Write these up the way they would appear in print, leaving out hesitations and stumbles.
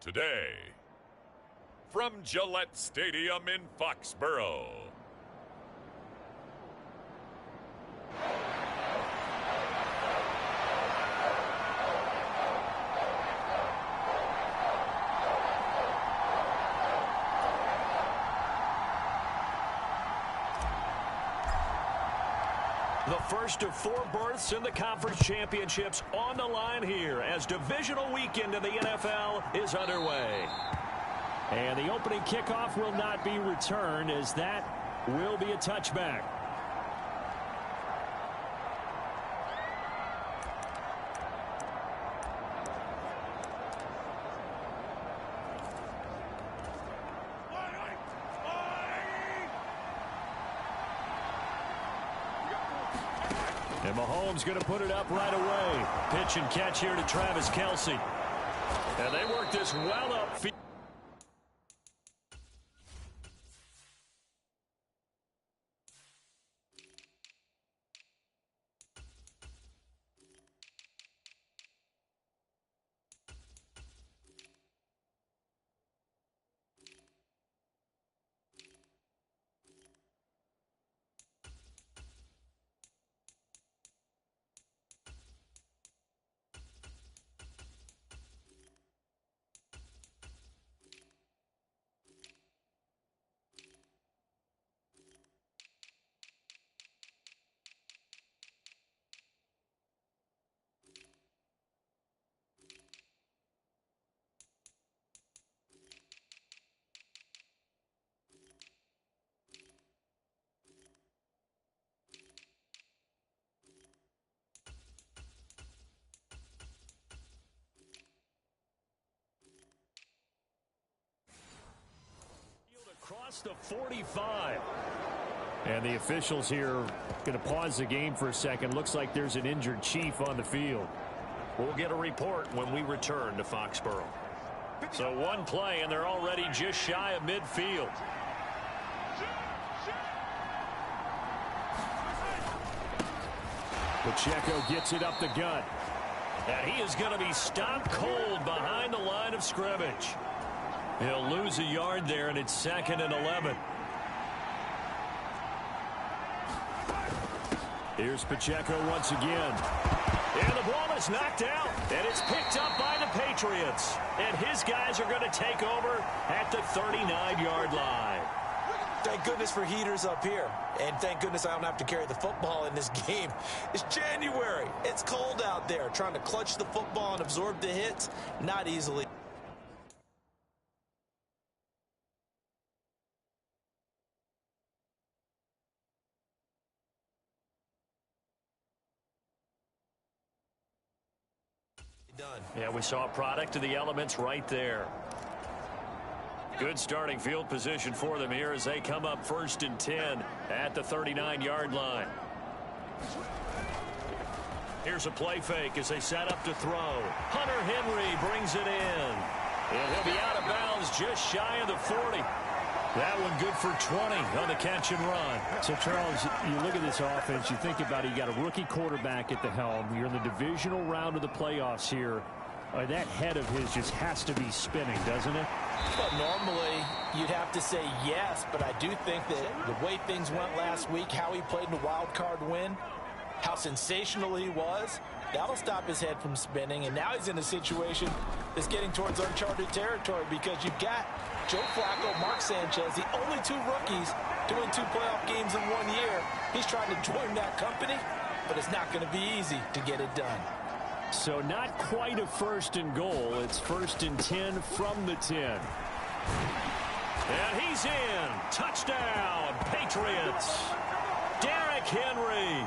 today. From Gillette Stadium in Foxborough. The first of 4 berths in the conference championships on the line here as divisional weekend in the NFL is underway. And the opening kickoff will not be returned as that will be a touchback. And Mahomes going to put it up right away. Pitch and catch here to Travis Kelce. And they work this well upfield. Across the 45. And the officials here going to pause the game for a second. Looks like there's an injured Chief on the field. We'll get a report when we return to Foxborough. So one play, and they're already just shy of midfield. Pacheco gets it up the gut. And he is going to be stopped cold behind the line of scrimmage. He'll lose a yard there, and it's 2nd and 11. Here's Pacheco once again. And the ball is knocked out, and it's picked up by the Patriots. And his guys are going to take over at the 39-yard line. Thank goodness for heaters up here. And thank goodness I don't have to carry the football in this game. It's January. It's cold out there. Trying to clutch the football and absorb the hits, not easily. Done. Yeah, we saw a product of the elements right there. Good starting field position for them here as they come up 1st and 10 at the 39-yard line. Here's a play fake as they set up to throw. Hunter Henry brings it in. And he'll be out of bounds just shy of the 40. That one good for 20 on the catch and run. So, Charles, you look at this offense, you think about it, you got a rookie quarterback at the helm. You're in the divisional round of the playoffs here. That head of his just has to be spinning, doesn't it? Well, normally, you'd have to say yes, but I do think that the way things went last week, how he played in the wild card win, how sensational he was, that'll stop his head from spinning. And now he's in a situation that's getting towards uncharted territory because you've got Joe Flacco, Mark Sanchez, the only 2 rookies doing 2 playoff games in 1 year. He's trying to join that company, but it's not going to be easy to get it done. So not quite a 1st and goal. It's 1st and 10 from the 10. And he's in. Touchdown, Patriots. Derrick Henry.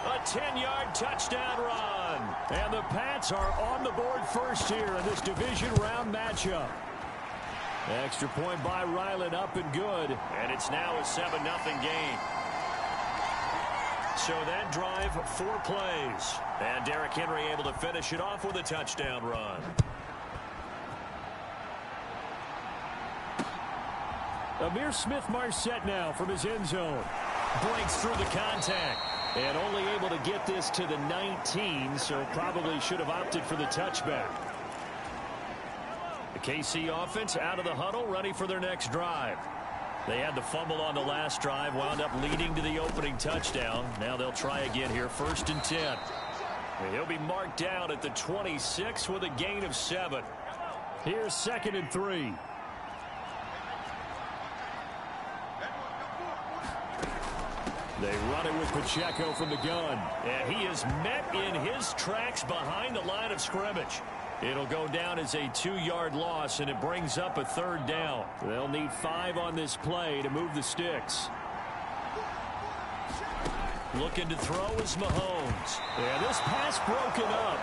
A 10-yard touchdown run. And the Pats are on the board first here in this division round matchup. Extra point by Ryland, up and good. And it's now a 7-0 game. So that drive, 4 plays. And Derrick Henry able to finish it off with a touchdown run. Amir Smith-Marset now from his end zone. Breaks through the contact. And only able to get this to the 19, so probably should have opted for the touchback. The KC offense out of the huddle, ready for their next drive. They had the fumble on the last drive, wound up leading to the opening touchdown. Now they'll try again here, 1st and 10. He'll be marked down at the 26 with a gain of 7. Here's 2nd and 3. They run it with Pacheco from the gun. And he is met in his tracks behind the line of scrimmage. It'll go down as a 2-yard loss, and it brings up a 3rd down. They'll need 5 on this play to move the sticks. Looking to throw is Mahomes. Yeah, this pass broken up.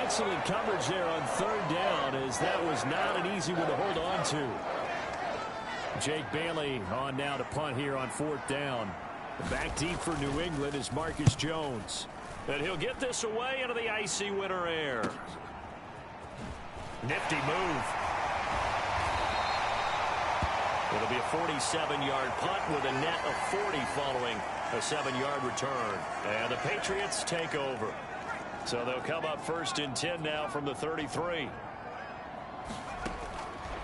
Excellent coverage there on 3rd down, as that was not an easy one to hold on to. Jake Bailey on now to punt here on 4th down. Back deep for New England is Marcus Jones. And he'll get this away into the icy winter air. Nifty move. It'll be a 47-yard punt with a net of 40 following a 7-yard return. And the Patriots take over. So they'll come up 1st and 10 now from the 33.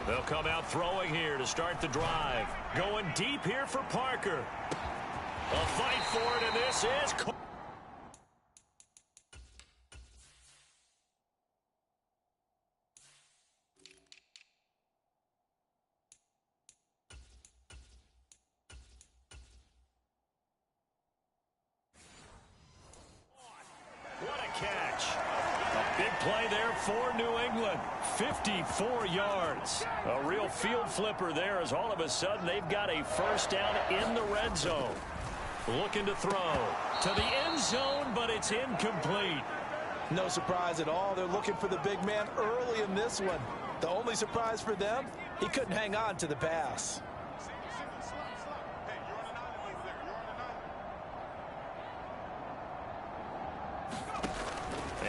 They'll come out throwing here to start the drive. Going deep here for Parker. A fight for it, and this is... What a catch. A big play there for New England. 54 yards. A real field flipper there, as all of a sudden they've got a 1st down in the red zone. Looking to throw to the end zone, but it's incomplete. No surprise at all. They're looking for the big man early in this one. The only surprise for them, he couldn't hang on to the pass.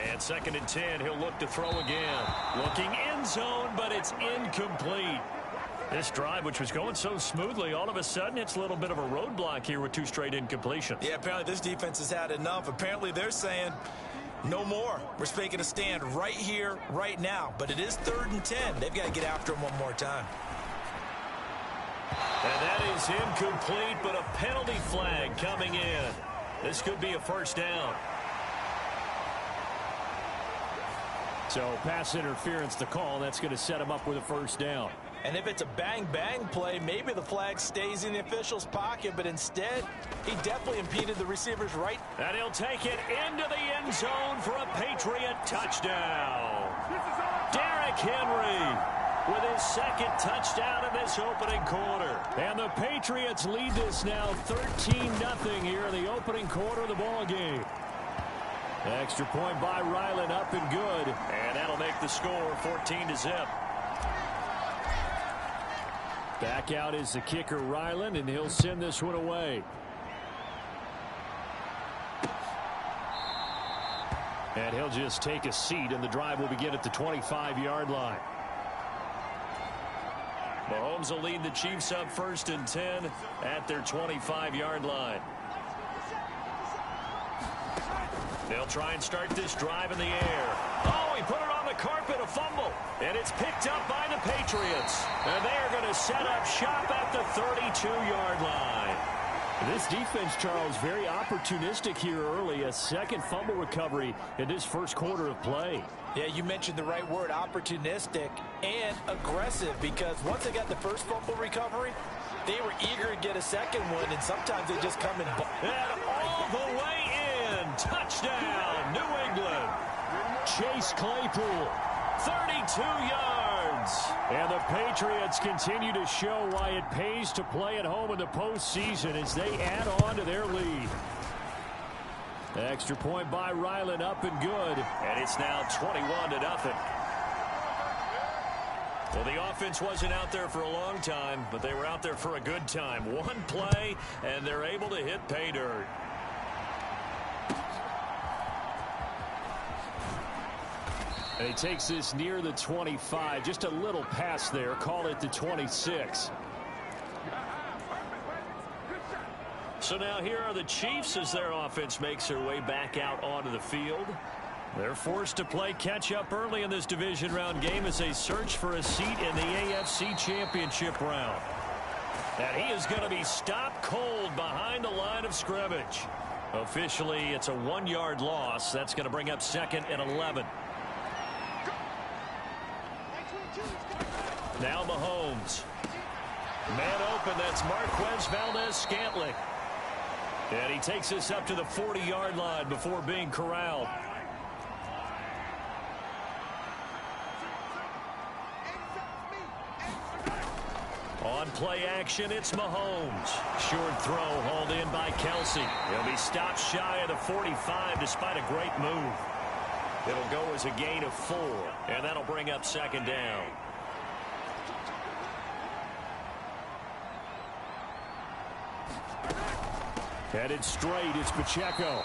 And 2nd and 10, he'll look to throw again. Looking end zone, but it's incomplete. This drive, which was going so smoothly, all of a sudden it's a little bit of a roadblock here with 2 straight incompletions. Yeah, apparently this defense has had enough. Apparently they're saying no more. We're making a stand right here, right now. But it is 3rd and 10. They've got to get after him one more time. And that is incomplete, but a penalty flag coming in. This could be a 1st down. So pass interference the call. That's going to set him up with a 1st down. And if it's a bang-bang play, maybe the flag stays in the official's pocket, but instead, he definitely impeded the receiver's right. And he'll take it into the end zone for a Patriot touchdown. Derrick Henry with his 2nd touchdown in this opening quarter. And the Patriots lead this now 13-0 here in the opening quarter of the ball game. Extra point by Ryland, up and good. And that'll make the score 14-0. Back out is the kicker, Ryland, and he'll send this one away. And he'll just take a seat, and the drive will begin at the 25-yard line. Mahomes will lead the Chiefs up 1st and 10 at their 25-yard line. They'll try and start this drive in the air. Oh, he put it on the carpet, a fumble. And it's picked up by the Patriots. And they are going to set up shop at the 32-yard line. This defense, Charles, very opportunistic here early. A 2nd fumble recovery in this 1st quarter of play. Yeah, you mentioned the right word, opportunistic and aggressive, because once they got the 1st fumble recovery, they were eager to get a 2nd one, and sometimes they just come in. And all the way in. Touchdown, New England. Chase Claypool, 32 yards. And the Patriots continue to show why it pays to play at home in the postseason as they add on to their lead. Extra point by Ryland, up and good. And it's now 21-0. Well, the offense wasn't out there for a long time, but they were out there for a good time. One play, and they're able to hit pay dirt. And he takes this near the 25. Just a little pass there. Call it the 26. So now here are the Chiefs as their offense makes their way back out onto the field. They're forced to play catch-up early in this division round game as they search for a seat in the AFC Championship round. And he is going to be stopped cold behind the line of scrimmage. Officially, it's a 1-yard loss. That's going to bring up 2nd and 11. Now Mahomes. Man open, that's Marquez Valdez-Scantling. And he takes us up to the 40-yard line before being corralled. On play action, it's Mahomes. Short throw hauled in by Kelsey. He'll be stopped shy of the 45 despite a great move. It'll go as a gain of 4, and that'll bring up 2nd down. Headed straight, it's Pacheco.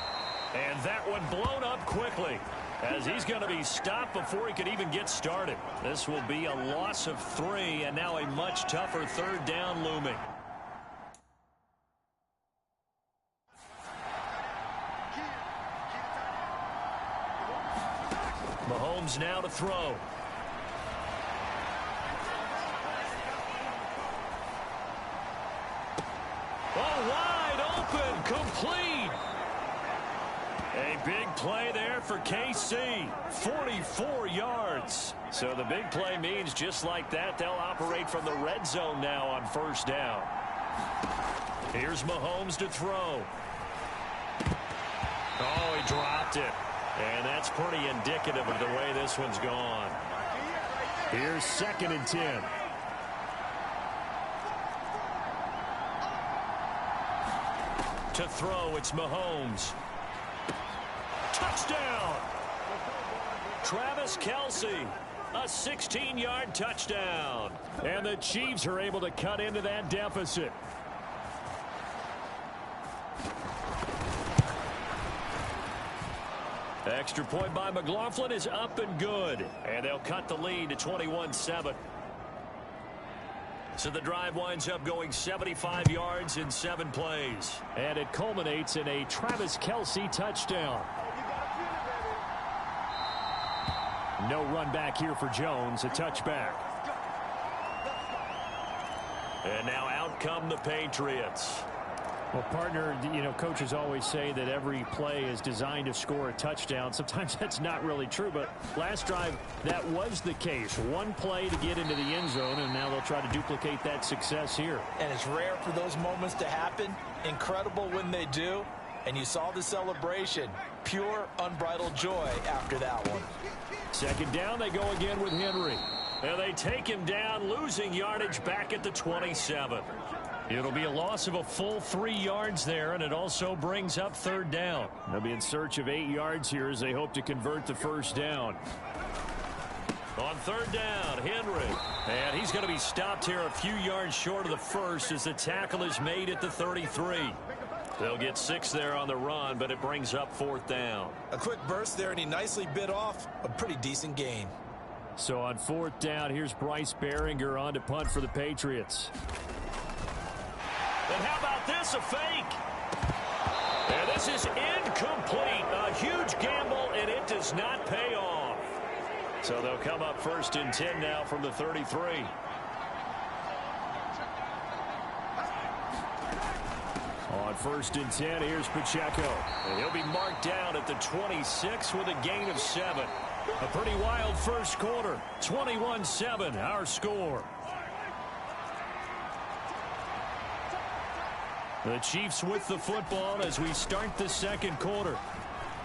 And that one blown up quickly, as he's going to be stopped before he could even get started. This will be a loss of 3, and now a much tougher 3rd down looming. Mahomes now to throw. Oh, wide open, complete. A big play there for KC, 44 yards. So the big play means just like that, they'll operate from the red zone now on 1st down. Here's Mahomes to throw. Oh, he dropped it. And that's pretty indicative of the way this one's gone. Here's 2nd and 10. To throw, it's Mahomes. Touchdown! Travis Kelce, a 16-yard touchdown. And the Chiefs are able to cut into that deficit. Extra point by McLaughlin is up and good. And they'll cut the lead to 21-7. So the drive winds up going 75 yards in 7 plays. And it culminates in a Travis Kelce touchdown. No run back here for Jones, a touchback. And now out come the Patriots. Well, partner, you know, coaches always say that every play is designed to score a touchdown. Sometimes that's not really true, but last drive, that was the case. One play to get into the end zone, and now they'll try to duplicate that success here. And it's rare for those moments to happen. Incredible when they do. And you saw the celebration. Pure, unbridled joy after that one. 2nd down, they go again with Henry. And they take him down, losing yardage back at the 27. It'll be a loss of a full 3 yards there, and it also brings up 3rd down. They'll be in search of 8 yards here as they hope to convert the 1st down. On 3rd down, Henry. And he's going to be stopped here a few yards short of the 1st as the tackle is made at the 33. They'll get 6 there on the run, but it brings up 4th down. A quick burst there, and he nicely bit off a pretty decent gain. So on 4th down, here's Bryce Behringer on to punt for the Patriots. And how about this, a fake? And this is incomplete. A huge gamble, and it does not pay off. So they'll come up 1st and 10 now from the 33. On 1st and 10, here's Pacheco. And he'll be marked down at the 26 with a gain of 7. A pretty wild first quarter. 21-7, our score. The Chiefs with the football as we start the 2nd quarter,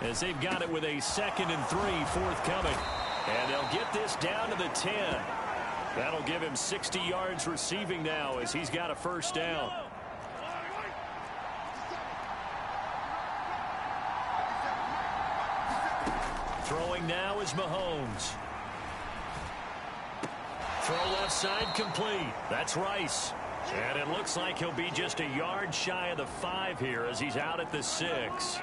as they've got it with a 2nd and 3 forthcoming. And they'll get this down to the 10. That'll give him 60 yards receiving now as he's got a 1st down. Throwing now is Mahomes. Throw left side complete. That's Rice. And it looks like he'll be just a yard shy of the 5 here as he's out at the 6.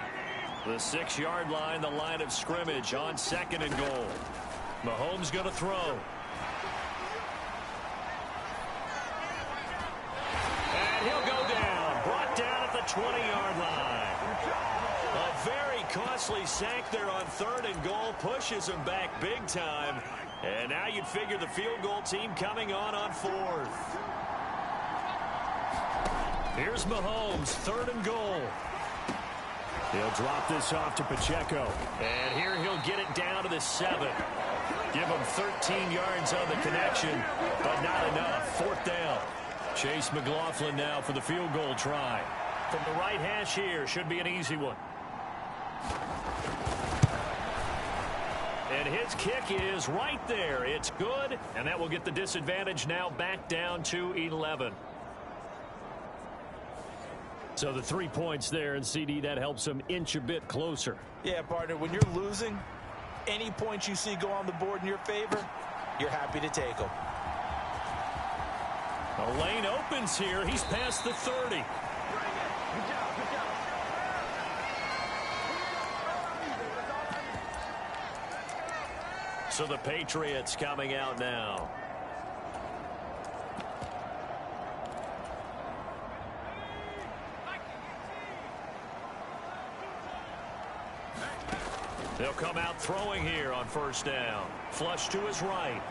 The 6-yard line, the line of scrimmage on 2nd and goal. Mahomes going to throw. And he'll go down. Brought down at the 20-yard line. A very costly Nicely sank there on 3rd and goal. Pushes him back big time. And now you'd figure the field goal team coming on 4th. Here's Mahomes, 3rd and goal. He'll drop this off to Pacheco. And here he'll get it down to the 7. Give him 13 yards on the connection, but not enough. 4th down. Chase McLaughlin now for the field goal try. From the right hash here, should be an easy one. And his kick is right there. It's good, and that will get the disadvantage now back down to 11. So the 3 points there, and CD, that helps him inch a bit closer. Yeah, partner, when you're losing, any points you see go on the board in your favor, you're happy to take them. The lane opens here. He's past the 30. So the Patriots coming out now. They'll come out throwing here on 1st down. Flush to his right.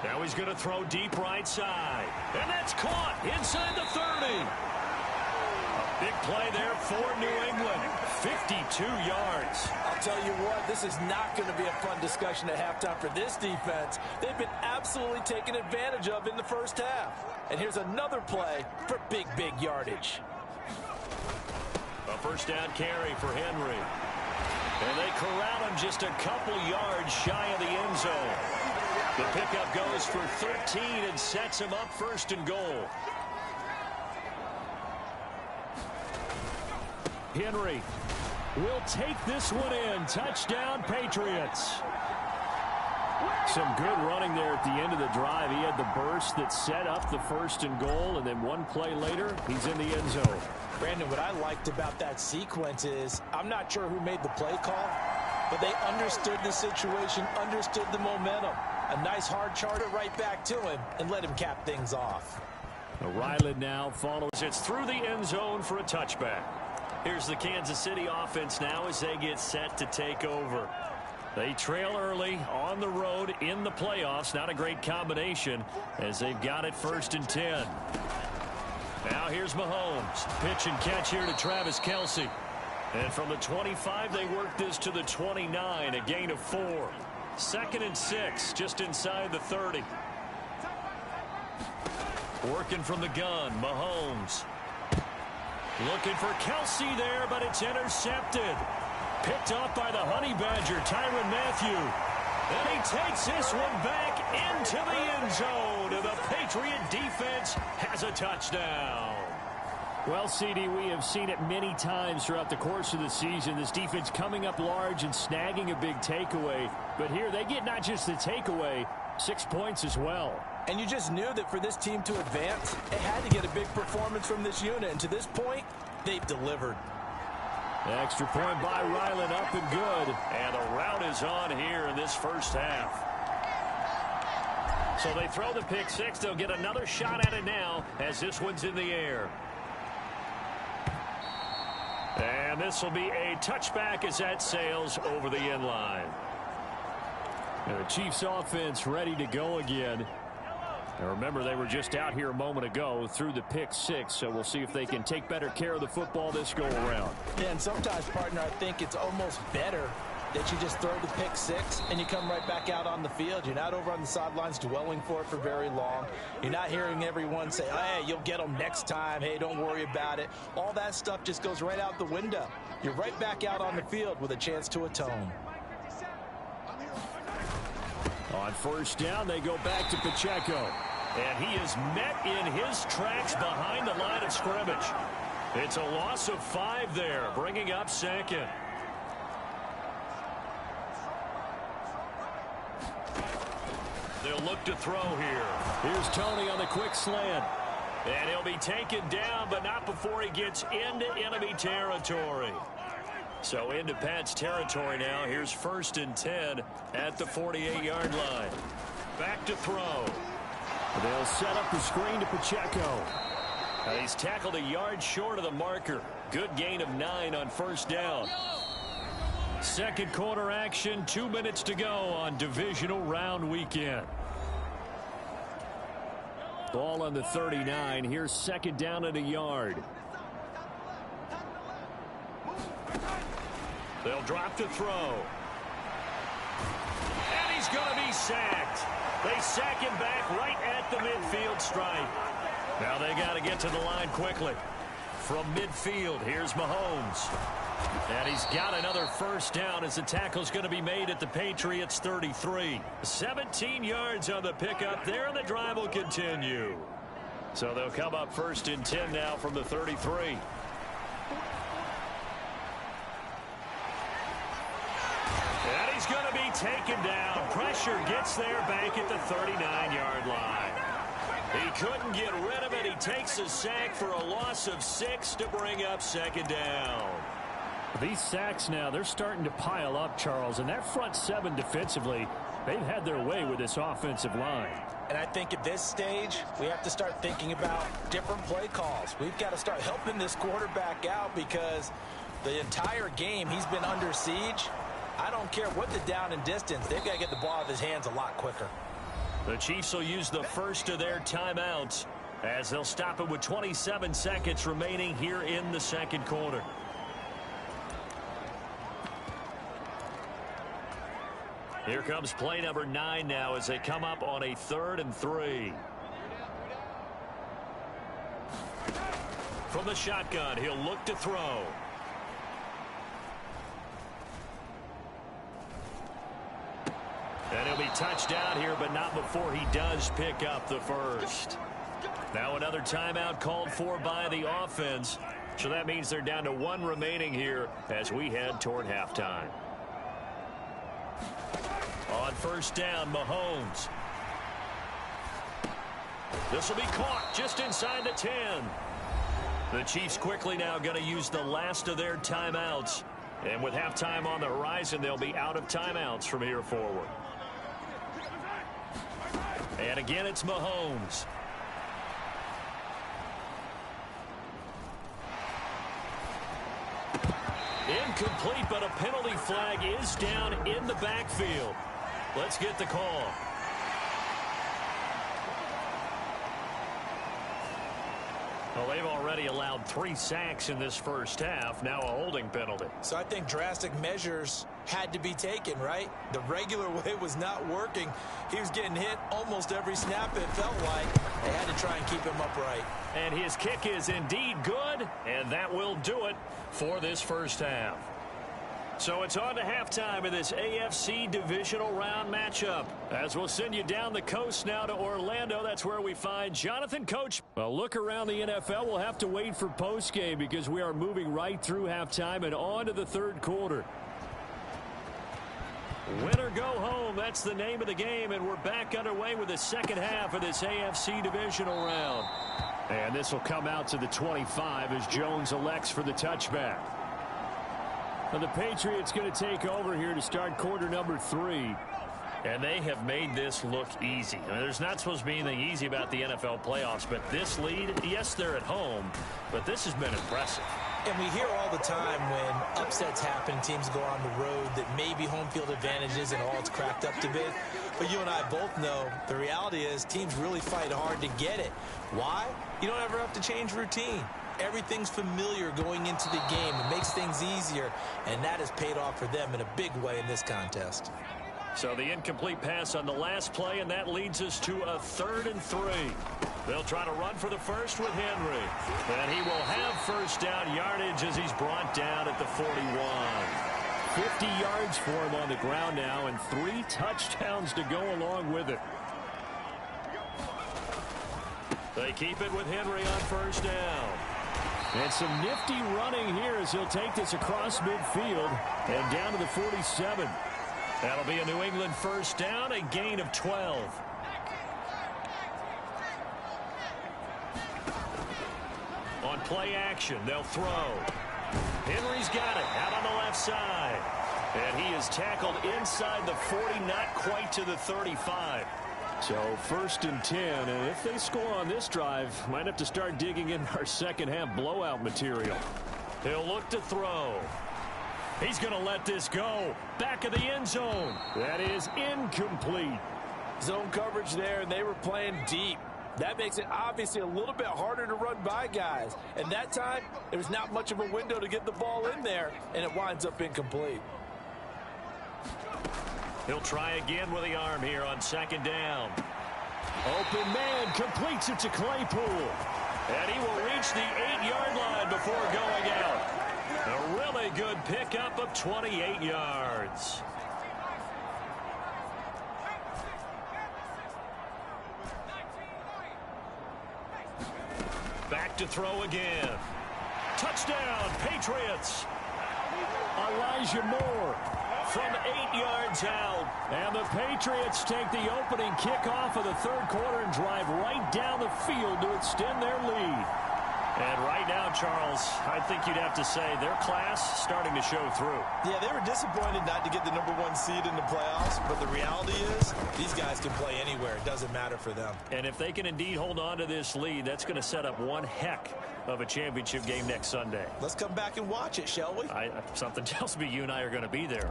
Now he's going to throw deep right side. And that's caught inside the 30. A big play there for New England. 52 yards. I'll tell you what, this is not going to be a fun discussion at halftime for this defense. They've been absolutely taken advantage of in the first half. And here's another play for big yardage. A 1st down carry for Henry. And they corral him just a couple yards shy of the end zone. The pickup goes for 13 and sets him up 1st and goal. Henry will take this one in. Touchdown, Patriots. Some good running there at the end of the drive. He had the burst that set up the 1st and goal, and then one play later, he's in the end zone. Brandon, what I liked about that sequence is I'm not sure who made the play call, but they understood the situation, understood the momentum. A nice hard charter right back to him and let him cap things off. Ryland now follows. It's through the end zone for a touchback. Here's the Kansas City offense now as they get set to take over. They trail early on the road in the playoffs. Not a great combination as they've got it 1st and 10. Now here's Mahomes. Pitch and catch here to Travis Kelce. And from the 25, they work this to the 29, a gain of 4. 2nd and 6, just inside the 30. Working from the gun, Mahomes. Looking for Kelce there, but it's intercepted. Picked up by the Honey Badger, Tyrann Mathieu. And he takes this one back into the end zone. And the Patriot defense has a touchdown. Well, CD, we have seen it many times throughout the course of the season. This defense coming up large and snagging a big takeaway. But here they get not just the takeaway, 6 points as well. And you just knew that for this team to advance, it had to get a big performance from this unit. And to this point, they've delivered. Extra point by Ryland, up and good. And the route is on here in this first half. So they throw the pick 6. They'll get another shot at it now as this one's in the air. And this will be a touchback as that sails over the end line. And the Chiefs offense ready to go again. And remember, they were just out here a moment ago through the pick 6, so we'll see if they can take better care of the football this go around. Yeah, and sometimes, partner, I think it's almost better that you just throw the pick 6 and you come right back out on the field. You're not over on the sidelines dwelling for it for very long. You're not hearing everyone say, hey, you'll get them next time. Hey, don't worry about it. All that stuff just goes right out the window. You're right back out on the field with a chance to atone. On 1st down, they go back to Pacheco. And he is met in his tracks behind the line of scrimmage. It's a loss of 5 there, bringing up 2nd. They'll look to throw here. Here's Tony on the quick slant. And he'll be taken down, but not before he gets into enemy territory. So into Pat's territory now. Here's 1st and 10 at the 48-yard line. Back to throw. They'll set up the screen to Pacheco. And he's tackled a yard short of the marker. Good gain of 9 on 1st down. Second quarter action, 2 minutes to go on divisional round weekend. Ball on the 39. Here's second down and a yard. They'll drop to throw. And he's going to be sacked. They sack him back right at the midfield stripe. Now they got to get to the line quickly. From midfield, here's Mahomes. And he's got another first down as the tackle's going to be made at the Patriots 33. 17 yards on the pickup there, and the drive will continue. So they'll come up first and 10 now from the 33. And he's going to be taken down. Pressure gets there back at the 39-yard line. He couldn't get rid of it. He takes a sack for a loss of 6 to bring up second down. These sacks now, they're starting to pile up, Charles. And that front seven defensively, they've had their way with this offensive line. And I think at this stage, we have to start thinking about different play calls. We've got to start helping this quarterback out because the entire game he's been under siege. I don't care what the down and distance. They've got to get the ball out of his hands a lot quicker. The Chiefs will use the first of their timeouts as they'll stop it with 27 seconds remaining here in the second quarter. Here comes play number 9 now as they come up on a 3rd and 3. From the shotgun, he'll look to throw. And he'll be touched down here, but not before he does pick up the first. Now another timeout called for by the offense. So that means they're down to 1 remaining here as we head toward halftime. On first down, Mahomes. This will be caught just inside the 10. The Chiefs quickly now going to use the last of their timeouts. And with halftime on the horizon, they'll be out of timeouts from here forward. And again, it's Mahomes. Incomplete, but a penalty flag is down in the backfield. Let's get the call. Well, they've already allowed 3 sacks in this first half. Now a holding penalty. So I think drastic measures had to be taken, right? The regular way was not working. He was getting hit almost every snap, it felt like. They had to try and keep him upright. And his kick is indeed good, and that will do it for this first half. So it's on to halftime of this AFC Divisional Round matchup. As we'll send you down the coast now to Orlando. That's where we find Jonathan Coach. A look around the NFL. We'll have to wait for postgame because we are moving right through halftime and on to the third quarter. Win or go home, that's the name of the game, and we're back underway with the second half of this AFC Divisional Round. And this will come out to the 25 as Jones elects for the touchback. Now the Patriots going to take over here to start quarter number 3. And they have made this look easy. I mean, there's not supposed to be anything easy about the NFL playoffs, but this lead, yes, they're at home, but this has been impressive. And we hear all the time when upsets happen, teams go on the road, that maybe home field advantage isn't all it's cracked up to be. But you and I both know the reality is teams really fight hard to get it. Why? You don't ever have to change routine. Everything's familiar going into the game. It makes things easier, and that has paid off for them in a big way in this contest. So the incomplete pass on the last play, and that leads us to a 3rd and 3. They'll try to run for the first with Henry. And he will have first down yardage as he's brought down at the 41. 50 yards for him on the ground now, and 3 touchdowns to go along with it. They keep it with Henry on first down. And some nifty running here as he'll take this across midfield and down to the 47. That'll be a New England first down, a gain of 12. On play action, they'll throw. Henry's got it out on the left side. And he is tackled inside the 40, not quite to the 35. So 1st and 10, and if they score on this drive, might have to start digging in our second half blowout material. He'll look to throw. He's going to let this go. Back of the end zone. That is incomplete. Zone coverage there, and they were playing deep. That makes it obviously a little bit harder to run by guys. And that time, there was not much of a window to get the ball in there, and it winds up incomplete. He'll try again with the arm here on second down. Open man completes it to Claypool. And he will reach the 8-yard line before going out. A really good pickup of 28 yards. Back to throw again. Touchdown, Patriots. Elijah Moore from 8 yards out. And the Patriots take the opening kickoff of the third quarter and drive right down the field to extend their lead. And right now, Charles, I think you'd have to say their class starting to show through. Yeah, they were disappointed not to get the #1 seed in the playoffs, but the reality is these guys can play anywhere. It doesn't matter for them. And if they can indeed hold on to this lead, that's going to set up one heck of a championship game next Sunday. Let's come back and watch it, shall we? Something tells me you and I are going to be there.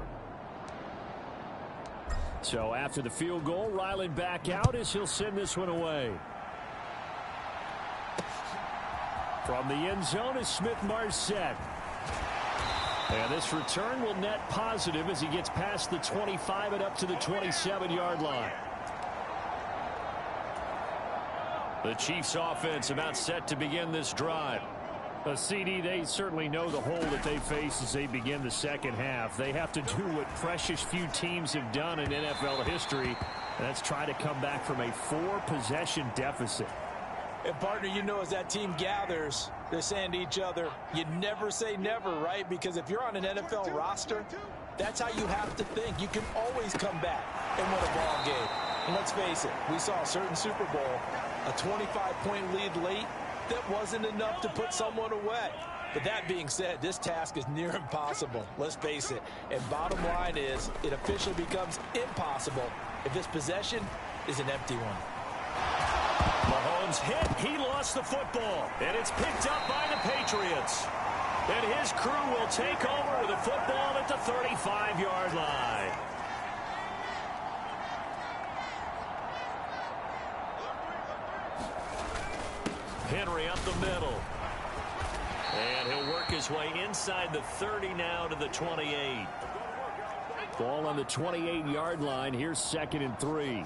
So after the field goal, Ryland back out as he'll send this one away. From the end zone is Smith-Marset. And this return will net positive as he gets past the 25 and up to the 27-yard line. The Chiefs offense about set to begin this drive. CD, they certainly know the hole that they face as they begin the second half. They have to do what precious few teams have done in NFL history, and that's try to come back from a 4-possession deficit. And, partner, you know, as that team gathers, they're saying to each other, you never say never, right? Because if you're on an NFL roster, that's how you have to think. You can always come back and win a ball game. And let's face it, we saw a certain Super Bowl, a 25-point lead late, that wasn't enough to put someone away. But that being said, this task is near impossible. Let's face it. And bottom line is, it officially becomes impossible if this possession is an empty one. Mahomes hit. He lost the football. And it's picked up by the Patriots. And his crew will take over with the football at the 35-yard line. Henry up the middle. And he'll work his way inside the 30 now to the 28. Ball on the 28-yard line. Here's 2nd and 3.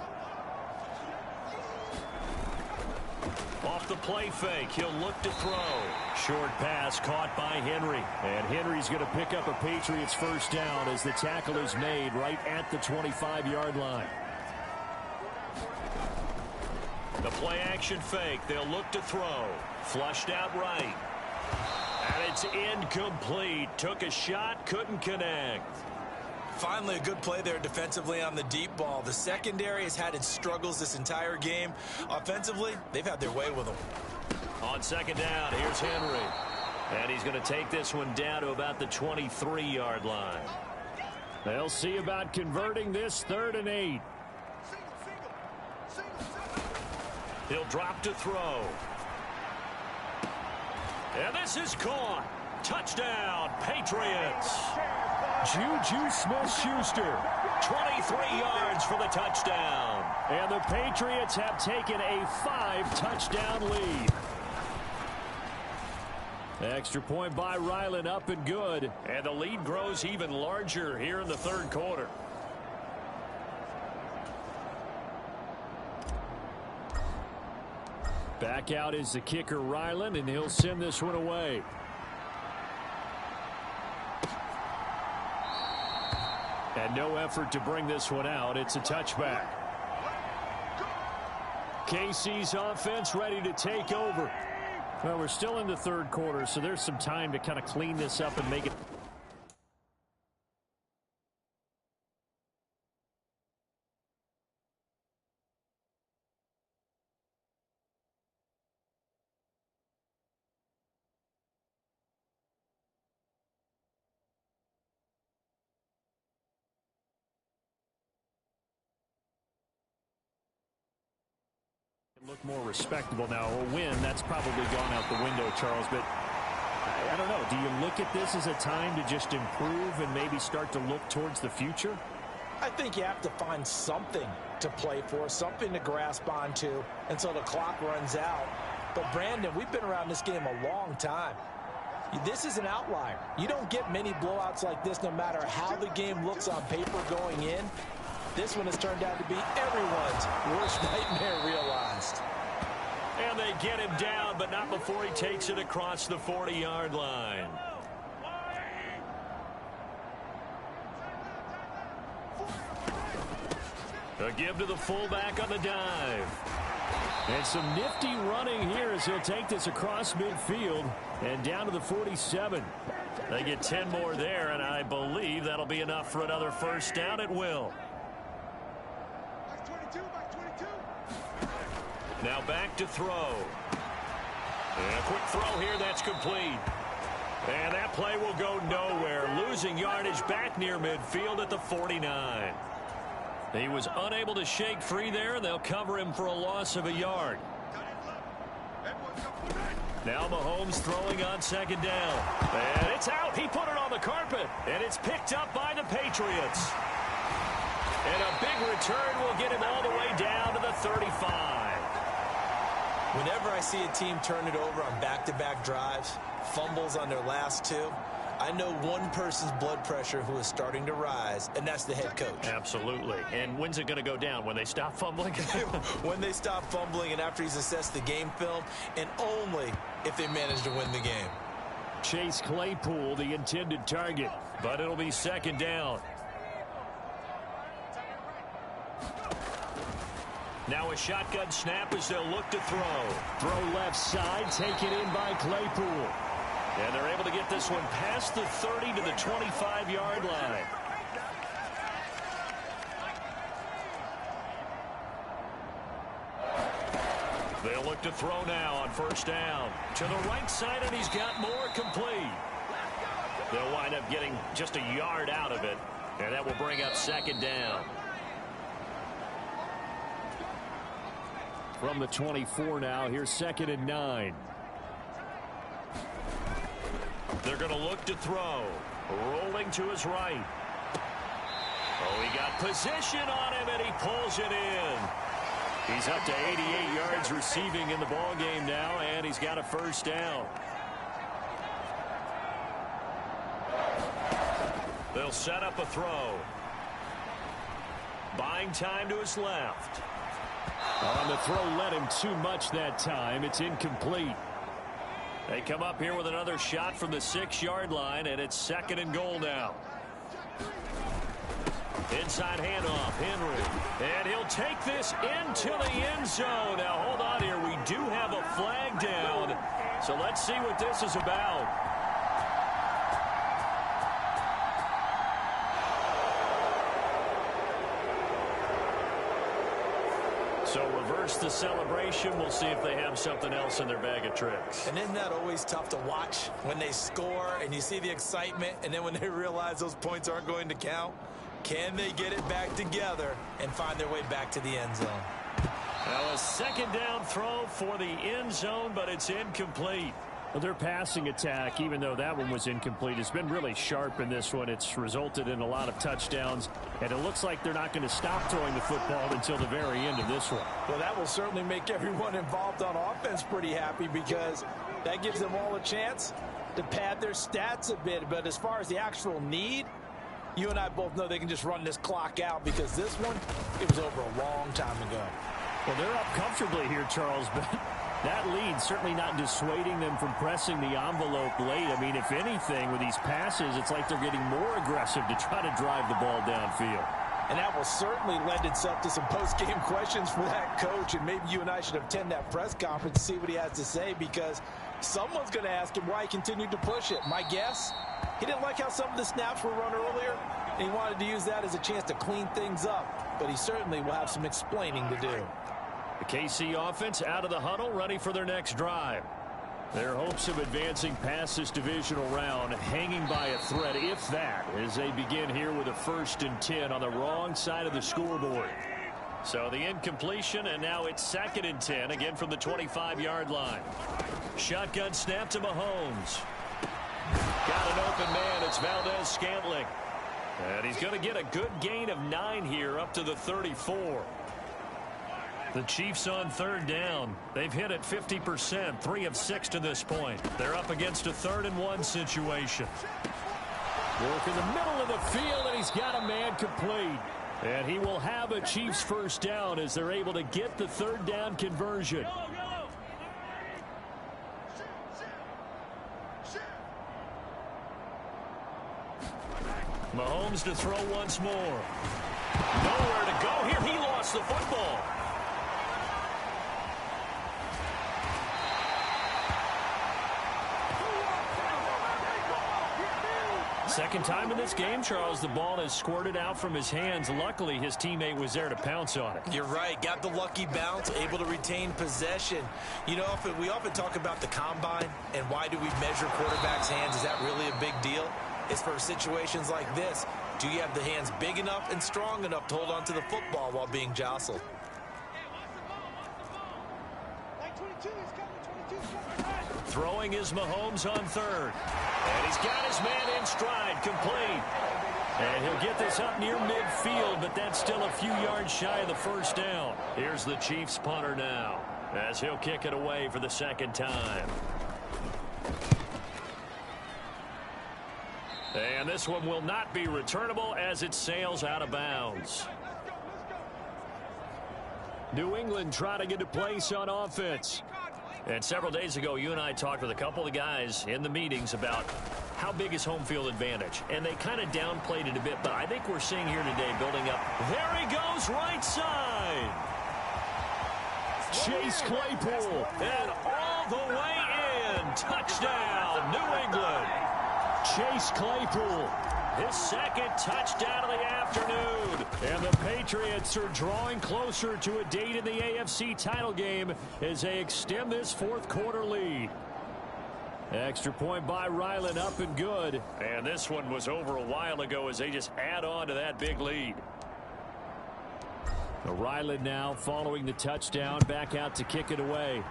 Off the play fake, he'll look to throw. Short pass caught by Henry. And Henry's going to pick up a Patriots first down as the tackle is made right at the 25-yard line. The play action fake, they'll look to throw. Flushed out right. And it's incomplete. Took a shot, couldn't connect. Finally, a good play there defensively on the deep ball. The secondary has had its struggles this entire game. Offensively, they've had their way with them. On second down, here's Henry. And he's going to take this one down to about the 23-yard line. They'll see about converting this 3rd and 8. He'll drop to throw. And this is caught. Touchdown, Patriots. Juju Smith-Schuster, 23 yards for the touchdown. And the Patriots have taken a 5-touchdown lead. Extra point by Ryland, up and good. And the lead grows even larger here in the third quarter. Back out is the kicker, Ryland, and he'll send this one away. And no effort to bring this one out. It's a touchback. KC's offense ready to take over. Well, we're still in the third quarter, so there's some time to kind of clean this up and make it. Look more respectable now. A win, that's probably gone out the window, Charles, but I don't know. Do you look at this as a time to just improve and maybe start to look towards the future? I think you have to find something to play for, something to grasp onto until the clock runs out. But, Brandon, we've been around this game a long time. This is an outlier. You don't get many blowouts like this no matter how the game looks on paper going in. This one has turned out to be everyone's worst nightmare realized. And they get him down, but not before he takes it across the 40-yard line. A give to the fullback on the dive. And some nifty running here as he'll take this across midfield and down to the 47. They get 10 more there, and I believe that'll be enough for another first down at will. Now back to throw. And a quick throw here, that's complete. And that play will go nowhere, losing yardage back near midfield at the 49. He was unable to shake free there, and they'll cover him for a loss of a yard. Now Mahomes throwing on second down. And it's out. He put it on the carpet, and it's picked up by the Patriots. And a big return will get him all the way down to the 35. Whenever I see a team turn it over on back-to-back drives, fumbles on their last two, I know one person's blood pressure who is starting to rise, and that's the head coach. Absolutely. And when's it going to go down? When they stop fumbling? When they stop fumbling and after he's assessed the game film, and only if they manage to win the game. Chase Claypool, the intended target, but it'll be second down. Now a shotgun snap as they'll look to throw. Throw left side, taken in by Claypool. And they're able to get this one past the 30 to the 25-yard line. They'll look to throw now on first down. To the right side, and he's got more complete. They'll wind up getting just a yard out of it, and that will bring up second down. From the 24 now, here's 2nd and 9. They're going to look to throw. Rolling to his right. Oh, he got position on him, and he pulls it in. He's up to 88 yards receiving in the ball game now, and he's got a first down. They'll set up a throw. Buying time to his left. On the throw, let him too much that time. It's incomplete. They come up here with another shot from the 6-yard line, and it's 2nd and goal now. Inside handoff, Henry. And he'll take this into the end zone. Now, hold on here. We do have a flag down. So let's see what this is about. So reverse the celebration. We'll see if they have something else in their bag of tricks. And isn't that always tough to watch when they score and you see the excitement, and then when they realize those points aren't going to count? Can they get it back together and find their way back to the end zone? Now a second down throw for the end zone, but it's incomplete. Well, their passing attack, even though that one was incomplete, has been really sharp in this one. It's resulted in a lot of touchdowns, and it looks like they're not going to stop throwing the football until the very end of this one. Well, that will certainly make everyone involved on offense pretty happy, because that gives them all a chance to pad their stats a bit. But as far as the actual need, you and I both know they can just run this clock out, because this one, it was over a long time ago. Well, they're up comfortably here, Charles, but that lead certainly not dissuading them from pressing the envelope late. I mean, if anything, with these passes, it's like they're getting more aggressive to try to drive the ball downfield. And that will certainly lend itself to some post-game questions for that coach, and maybe you and I should attend that press conference to see what he has to say, because someone's going to ask him why he continued to push it. My guess, he didn't like how some of the snaps were run earlier, and he wanted to use that as a chance to clean things up, but he certainly will have some explaining to do. The KC offense out of the huddle, ready for their next drive. Their hopes of advancing past this divisional round hanging by a thread, if that, as they begin here with a 1st and 10 on the wrong side of the scoreboard. So the incompletion, and now it's 2nd and 10, again from the 25-yard line. Shotgun snap to Mahomes. Got an open man. It's Valdez-Scantling. And he's going to get a good gain of 9 here up to the 34. The Chiefs on third down. They've hit it 50%, 3 of 6 to this point. They're up against a 3rd and 1 situation. Work in the middle of the field, and he's got a man complete. And he will have a Chiefs first down as they're able to get the 3rd down conversion. Mahomes to throw once more. Nowhere to go here. He lost the football. Second time in this game, Charles, the ball has squirted out from his hands. Luckily, his teammate was there to pounce on it. You're right. Got the lucky bounce, able to retain possession. You know, we often talk about the combine and why do we measure quarterbacks' hands. Is that really a big deal? It's for situations like this. Do you have the hands big enough and strong enough to hold on to the football while being jostled? Throwing is Mahomes on third. And he's got his man in stride, complete. And he'll get this up near midfield, but that's still a few yards shy of the first down. Here's the Chiefs punter now, as he'll kick it away for the second time. And this one will not be returnable as it sails out of bounds. New England trying to get a place on offense. And several days ago, you and I talked with a couple of guys in the meetings about how big is home field advantage. And they kind of downplayed it a bit, but I think we're seeing here today building up. There he goes, right side. Chase Claypool. And all the way in. Touchdown, New England. Chase Claypool. His second touchdown of the afternoon. And the Patriots are drawing closer to a date in the AFC title game as they extend this 4th quarter lead. Extra point by Ryland, up and good. And this one was over a while ago as they just add on to that big lead. Ryland now following the touchdown, back out to kick it away.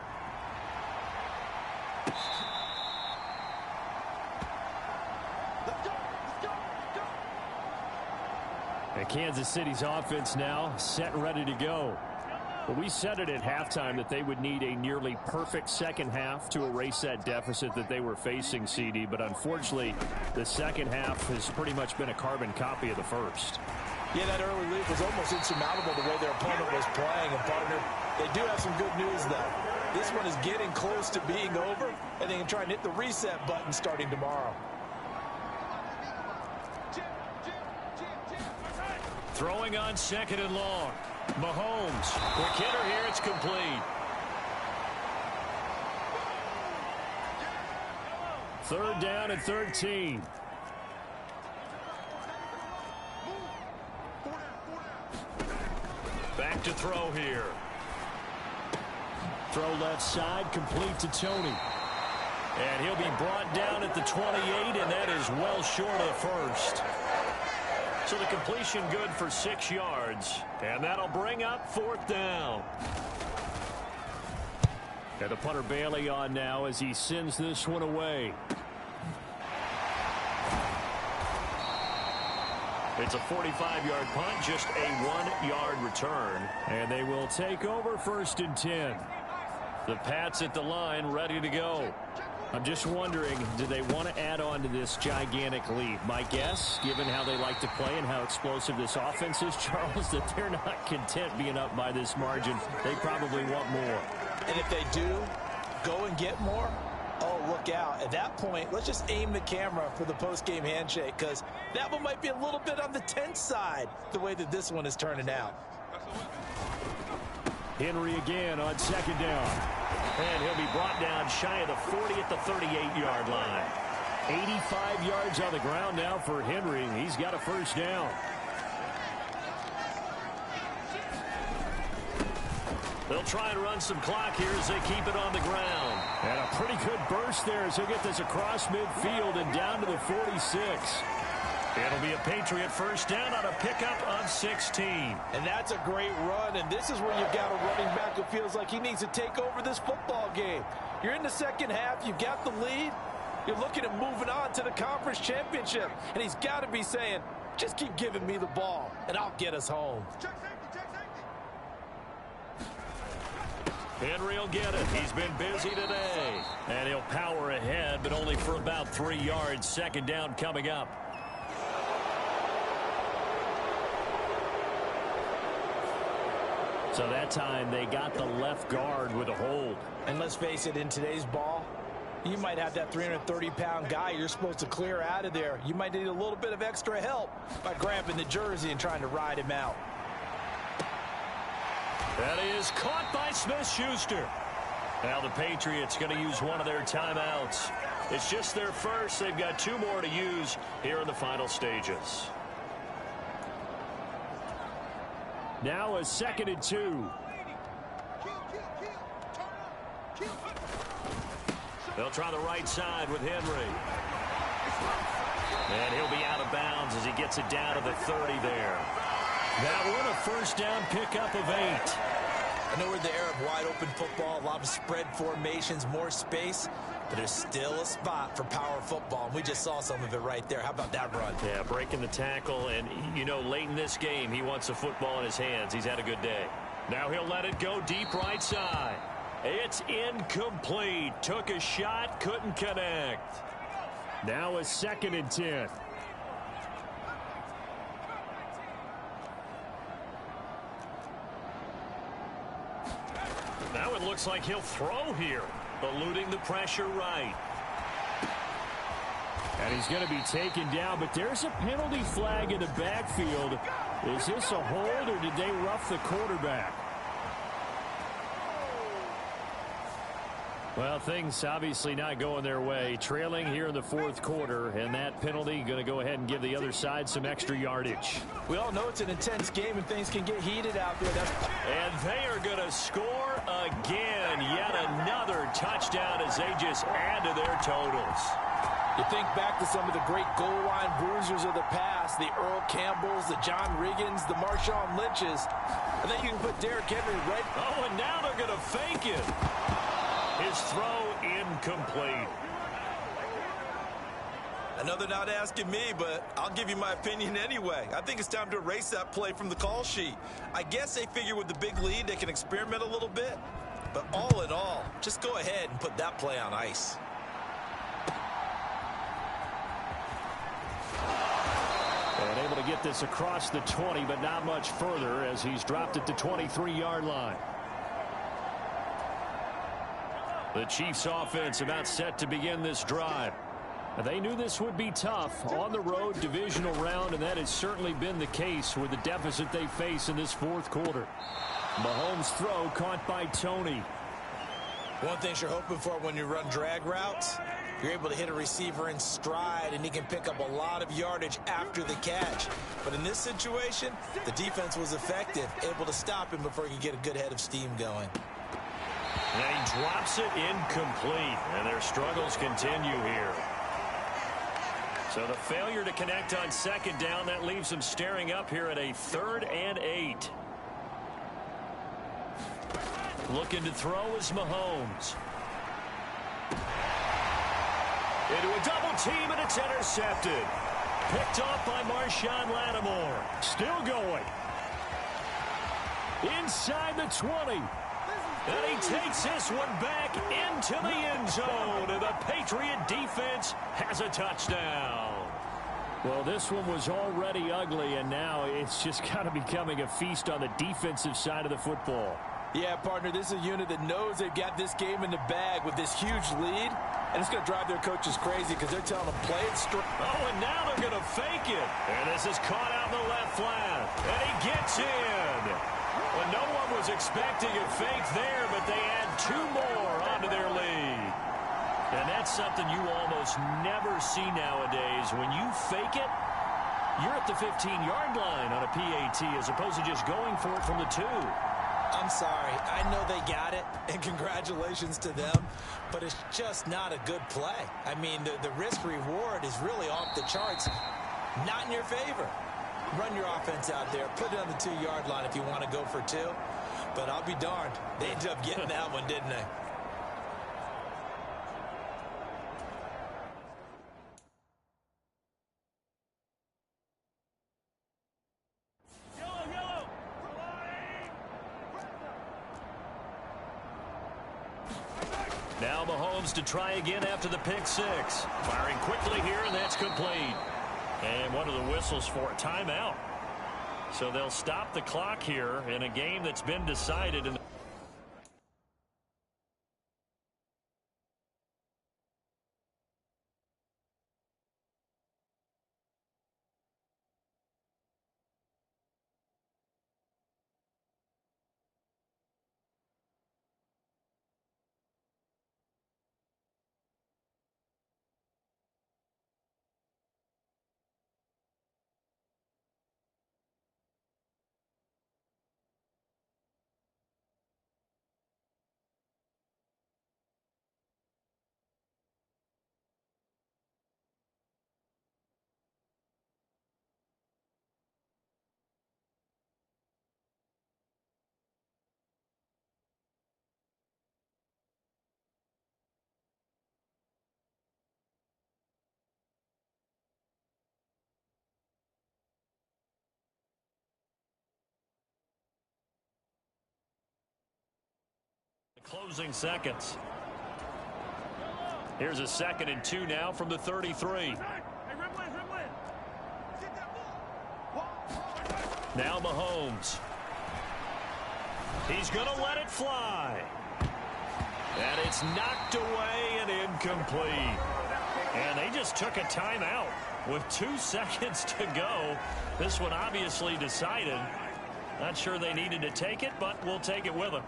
And Kansas City's offense now set and ready to go. But we said it at halftime that they would need a nearly perfect second half to erase that deficit that they were facing, CD. But unfortunately, the second half has pretty much been a carbon copy of the first. Yeah, that early lead was almost insurmountable the way their opponent was playing. And, partner, they do have some good news, though. This one is getting close to being over, and they can try and hit the reset button starting tomorrow. Throwing on 2nd and long. Mahomes. Quick hitter here. It's complete. 3rd down and 13. Back to throw here. Throw left side, complete to Tony. And he'll be brought down at the 28, and that is well short of the first. So the completion good for 6 yards. And that'll bring up 4th down. And the punter Bailey on now as he sends this one away. It's a 45-yard punt, just a 1-yard return. And they will take over 1st and 10. The Pats at the line, ready to go. I'm just wondering, do they want to add on to this gigantic lead? My guess, given how they like to play and how explosive this offense is, Charles, that they're not content being up by this margin. They probably want more. And if they do go and get more, oh, look out. At that point, let's just aim the camera for the post-game handshake, because that one might be a little bit on the tense side, the way that this one is turning out. Henry again on 2nd down. And he'll be brought down shy of the 40 at the 38-yard line. 85 yards on the ground now for Henry. He's got a 1st down. They'll try and run some clock here as they keep it on the ground. And a pretty good burst there as he'll get this across midfield and down to the 46. It'll be a Patriot 1st down on a pickup of 16. And that's a great run, and this is where you've got a running back who feels like he needs to take over this football game. You're in the second half, you've got the lead. You're looking at moving on to the conference championship. And he's got to be saying, just keep giving me the ball, and I'll get us home. Henry will get it. He's been busy today. And he'll power ahead, but only for about 3 yards. Second down coming up. So that time they got the left guard with a hold. And let's face it, in today's ball, you might have that 330-pound guy you're supposed to clear out of there. You might need a little bit of extra help by grabbing the jersey and trying to ride him out. That is caught by Smith-Schuster. Now the Patriots going to use one of their timeouts. It's just their first. They've got 2 more to use here in the final stages. Now a 2nd and 2. They'll try the right side with Henry. And he'll be out of bounds as he gets it down to the 30 there. That one, a first down pickup of 8. I know we're in the era of wide-open football, a lot of spread formations, more space, but there's still a spot for power football, and we just saw some of it right there. How about that run? Yeah, breaking the tackle, and, you know, late in this game, he wants the football in his hands. He's had a good day. Now he'll let it go deep right side. It's incomplete. Took a shot, couldn't connect. Now a 2nd and 10. Now it looks like he'll throw here, eluding the pressure right. And he's going to be taken down, but there's a penalty flag in the backfield. Is this a hold, or did they rough the quarterback? Well, things obviously not going their way. Trailing here in the 4th quarter, and that penalty going to go ahead and give the other side some extra yardage. We all know it's an intense game, and things can get heated out there. And they are going to score again. Yet another touchdown as they just add to their totals. You think back to some of the great goal line bruisers of the past, the Earl Campbells, the John Riggins, the Marshawn Lynches. I think you can put Derrick Henry right. Oh, and now they're going to fake it. His throw incomplete. I know they're not asking me, but I'll give you my opinion anyway. I think it's time to erase that play from the call sheet. I guess they figure with the big lead they can experiment a little bit. But all in all, just go ahead and put that play on ice. And able to get this across the 20, but not much further as he's dropped at the 23-yard line. The Chiefs offense about set to begin this drive. They knew this would be tough on the road, divisional round, and that has certainly been the case with the deficit they face in this 4th quarter. Mahomes' throw caught by Tony. One thing you're hoping for when you run drag routes, you're able to hit a receiver in stride, and he can pick up a lot of yardage after the catch. But in this situation, the defense was effective, able to stop him before he could get a good head of steam going. And he drops it incomplete, and their struggles continue here. So the failure to connect on 2nd down, that leaves them staring up here at a 3rd and 8. Looking to throw is Mahomes. Into a double team, and it's intercepted. Picked off by Marshawn Lattimore. Still going. Inside the 20. And he takes this one back into the end zone. And the Patriot defense has a touchdown. Well, this one was already ugly, and now it's just kind of becoming a feast on the defensive side of the football. Yeah, partner, this is a unit that knows they've got this game in the bag with this huge lead. And it's going to drive their coaches crazy because they're telling them play it straight. Oh, and now they're going to fake it. And this is caught out in the left flat. And he gets in. Well, no one was expecting a fake there, but they add 2 more onto their lead. And that's something you almost never see nowadays. When you fake it, you're at the 15-yard line on a PAT as opposed to just going for it from the 2. I'm sorry. I know they got it, and congratulations to them, but it's just not a good play. I mean, the risk-reward is really off the charts, not in your favor. Run your offense out there. Put it on the 2-yard line if you want to go for 2, but I'll be darned. They ended up getting that one, didn't they? Now Mahomes to try again after the pick six. Firing quickly here, and that's complete. And what are the whistles for? A timeout. So they'll stop the clock here in a game that's been decided in the closing seconds. Here's a 2nd and 2 now from the 33. Now Mahomes. He's going to let it fly. And it's knocked away and incomplete. And they just took a timeout with 2 seconds to go. This one obviously decided. Not sure they needed to take it, but we'll take it with them.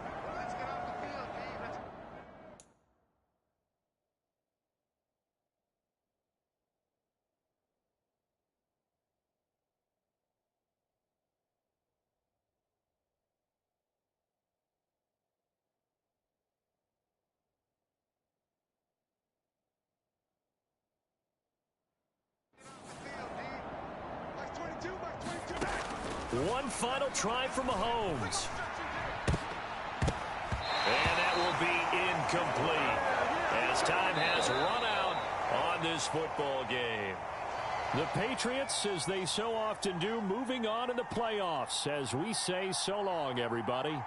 One final try for Mahomes. And that will be incomplete as time has run out on this football game. The Patriots, as they so often do, moving on in the playoffs as we say so long, everybody.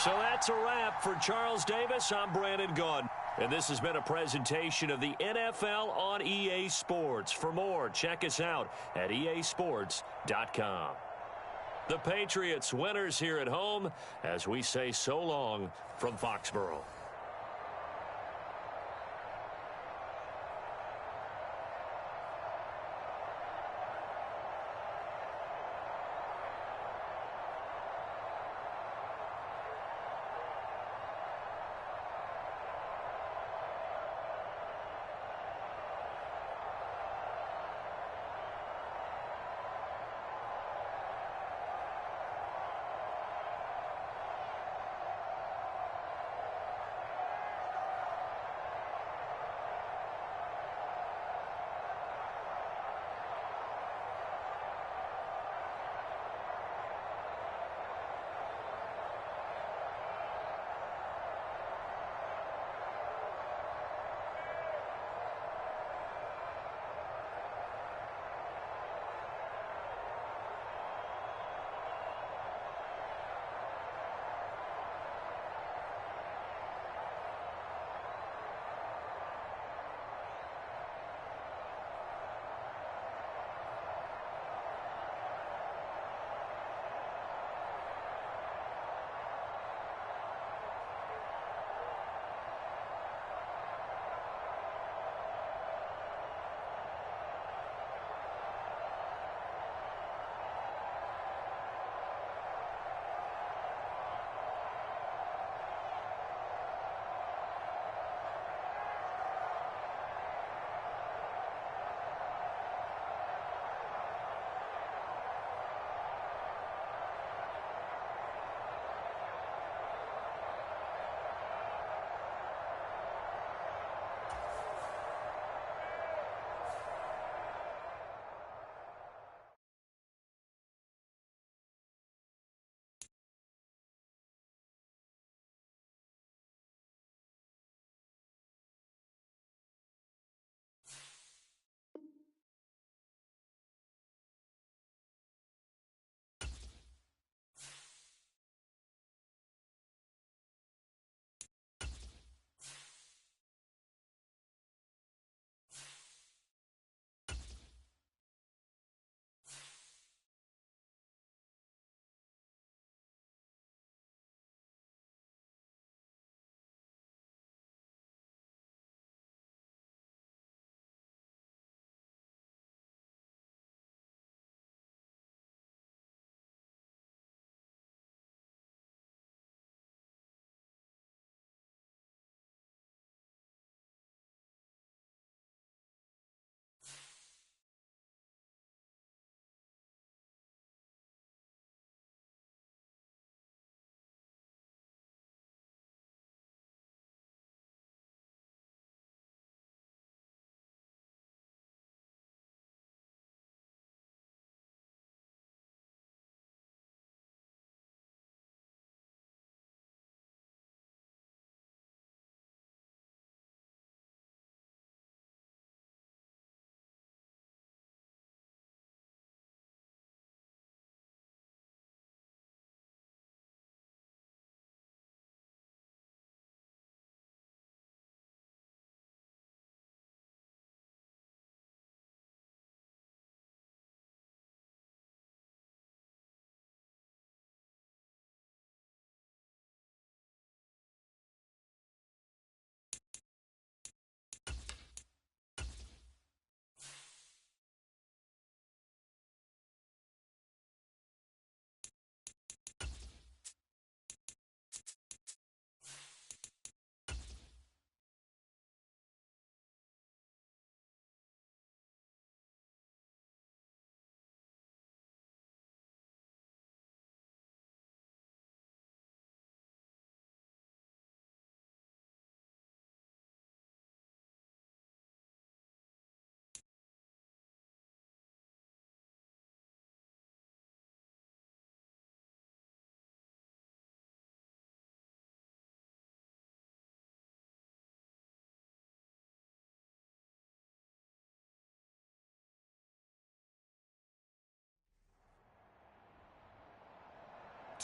So that's a wrap for Charles Davis. I'm Brandon Gunn. And this has been a presentation of the NFL on EA Sports. For more, check us out at easports.com. The Patriots winners here at home as we say so long from Foxborough.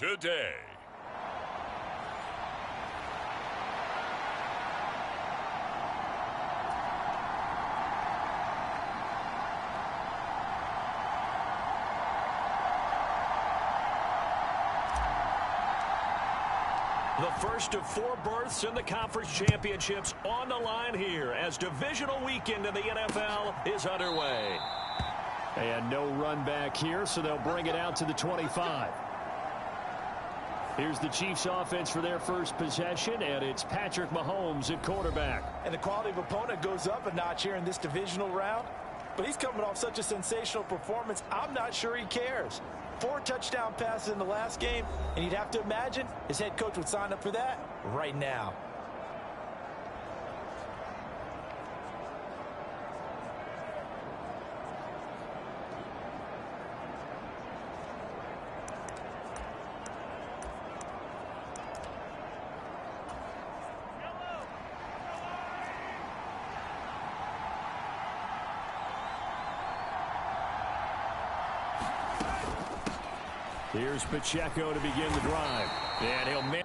today. The first of 4 berths in the conference championships on the line here as divisional weekend in the NFL is underway. And no run back here, so they'll bring it out to the 25. Here's the Chiefs offense for their first possession, and it's Patrick Mahomes at quarterback. And the quality of opponent goes up a notch here in this divisional round. But he's coming off such a sensational performance, I'm not sure he cares. 4 touchdown passes in the last game, and you'd have to imagine his head coach would sign up for that right now. Here's Pacheco to begin the drive. And he'll man.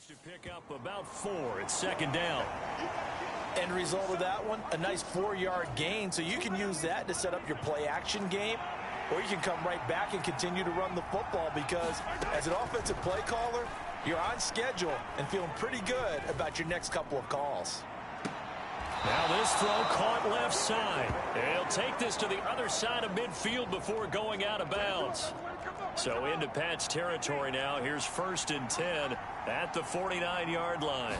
To pick up about 4 at second down. End result of that one, a nice 4-yard gain, so you can use that to set up your play action game, or you can come right back and continue to run the football because as an offensive play caller, you're on schedule and feeling pretty good about your next couple of calls. Now this throw caught left side. He'll take this to the other side of midfield before going out of bounds. So into Pat's territory now. Here's 1st and 10 at the 49-yard line.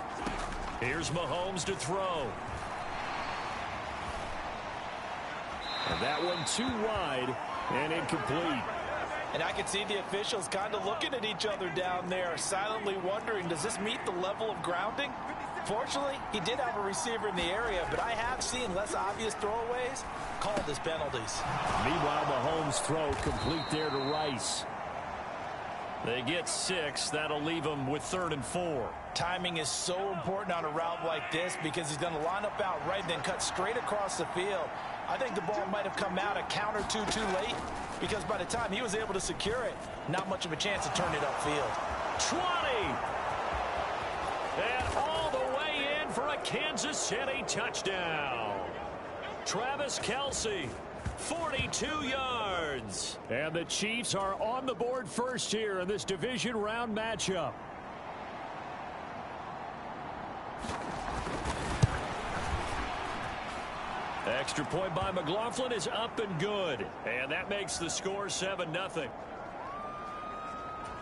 Here's Mahomes to throw. And that one too wide and incomplete. And I can see the officials kind of looking at each other down there, silently wondering, does this meet the level of grounding? Fortunately, he did have a receiver in the area, but I have seen less obvious throwaways called as penalties. Meanwhile, Mahomes' throw complete there to Rice. They get 6. That'll leave them with 3rd and 4. Timing is so important on a route like this because he's going to line up out right, then cut straight across the field. I think the ball might have come out a count or two too late because by the time he was able to secure it, not much of a chance to turn it upfield. 20! And all the way in for a Kansas City touchdown. Travis Kelce, 42 yards. And the Chiefs are on the board first here in this division round matchup. Extra point by McLaughlin is up and good. And that makes the score 7-0.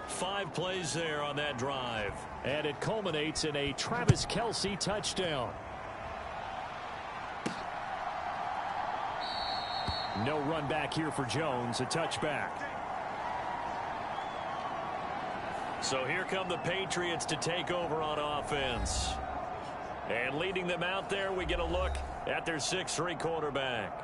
5 plays there on that drive. And it culminates in a Travis Kelce touchdown. No run back here for Jones, a touchback. So here come the Patriots to take over on offense. And leading them out there, we get a look at their 6'3" quarterback.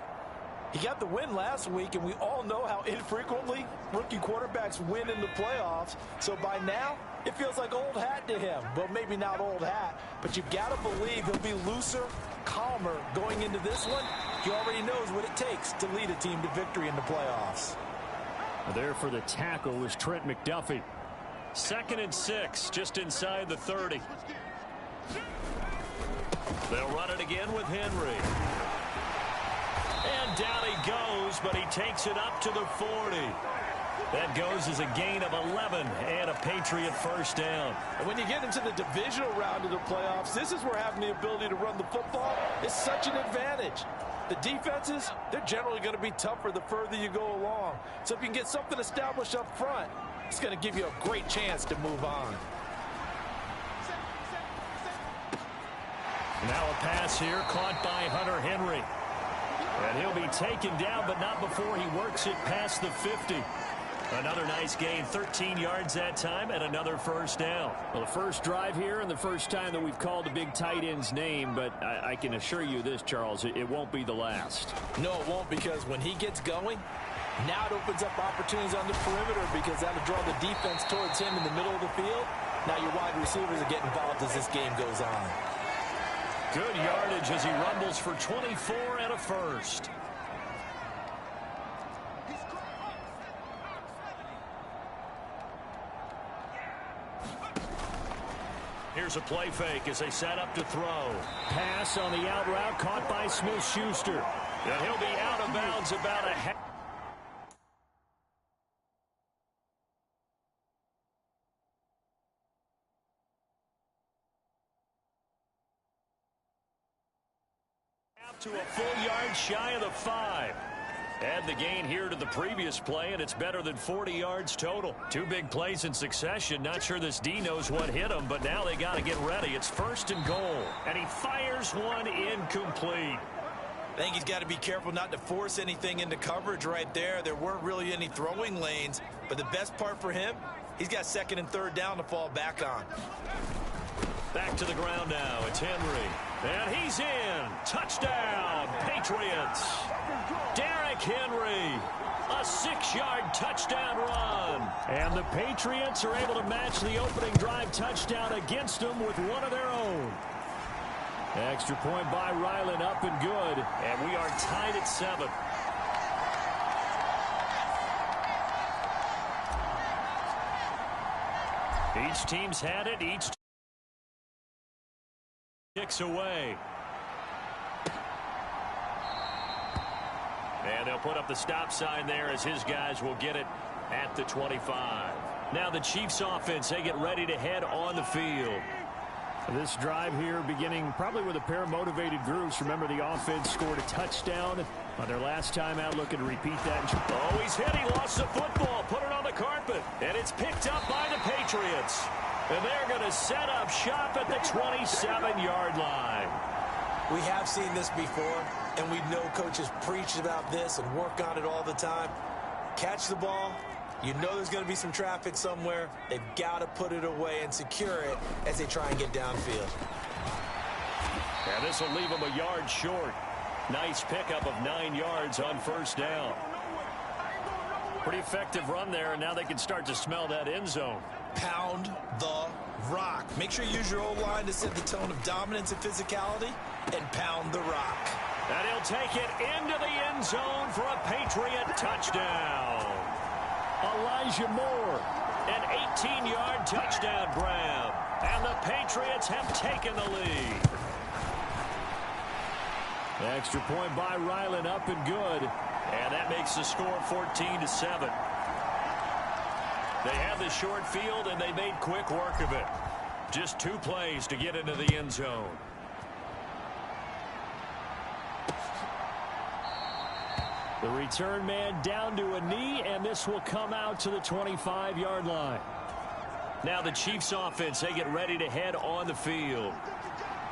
He got the win last week, and we all know how infrequently rookie quarterbacks win in the playoffs. So by now, it feels like old hat to him. Well, maybe not old hat, but you've got to believe he'll be looser, calmer going into this one He already knows what it takes to lead a team to victory in the playoffs. There for the tackle was Trent McDuffie. 2nd and 6, just inside the 30. They'll run it again with Henry. And down he goes, but he takes it up to the 40. That goes as a gain of 11 and a Patriot first down. And when you get into the divisional round of the playoffs, this is where having the ability to run the football is such an advantage. The defenses, they're generally going to be tougher the further you go along. So if you can get something established up front, it's going to give you a great chance to move on. Now a pass here caught by Hunter Henry. And he'll be taken down, but not before he works it past the 50. Another nice gain, 13 yards that time, and another first down. Well, the first drive here and the first time that we've called a big tight end's name, but I can assure you this, Charles, it won't be the last. No, it won't, because when he gets going, now it opens up opportunities on the perimeter because that'll draw the defense towards him in the middle of the field. Now your wide receivers are getting involved as this game goes on. Good yardage as he rumbles for 24 and a first. Here's a play fake as they set up to throw. Pass on the out route caught by Smith-Schuster. And he'll be out of bounds about a half. To a full yard shy of the 5. Add the gain here to the previous play, and it's better than 40 yards total. 2 big plays in succession. Not sure this D knows what hit him, but now they got to get ready. It's 1st and goal, and he fires one incomplete. I think he's got to be careful not to force anything into coverage right there. There weren't really any throwing lanes, but the best part for him, he's got 2nd and 3rd down to fall back on. Back to the ground now. It's Henry. And he's in. Touchdown, Patriots. Derrick Henry. A 6-yard touchdown run. And the Patriots are able to match the opening drive touchdown against them with one of their own. Extra point by Ryland, up and good. And we are tied at 7. Each team's had it. Each kicks away. And they'll put up the stop sign there as his guys will get it at the 25. Now the Chiefs offense, they get ready to head on the field. This drive here beginning probably with a pair of motivated groups. Remember, the offense scored a touchdown on their last time out, looking to repeat that. Oh, he's hit. He lost the football. Put it on the carpet. And it's picked up by the Patriots. And they're going to set up shop at the 27-yard line. We have seen this before, and we know coaches preach about this and work on it all the time. Catch the ball. You know there's going to be some traffic somewhere. They've got to put it away and secure it as they try and get downfield. And this will leave them a yard short. Nice pickup of 9 yards on 1st down. Pretty effective run there, and now they can start to smell that end zone. Pound the rock. Make sure you use your O-line to set the tone of dominance and physicality, and pound the rock. And he'll take it into the end zone for a Patriot touchdown. Elijah Moore. An 18-yard touchdown grab. And the Patriots have taken the lead. Extra point by Ryland, up and good. And that makes the score 14-7. They have the short field, and they made quick work of it. Just 2 plays to get into the end zone. The return man down to a knee, and this will come out to the 25-yard line. Now the Chiefs offense, they get ready to head on the field.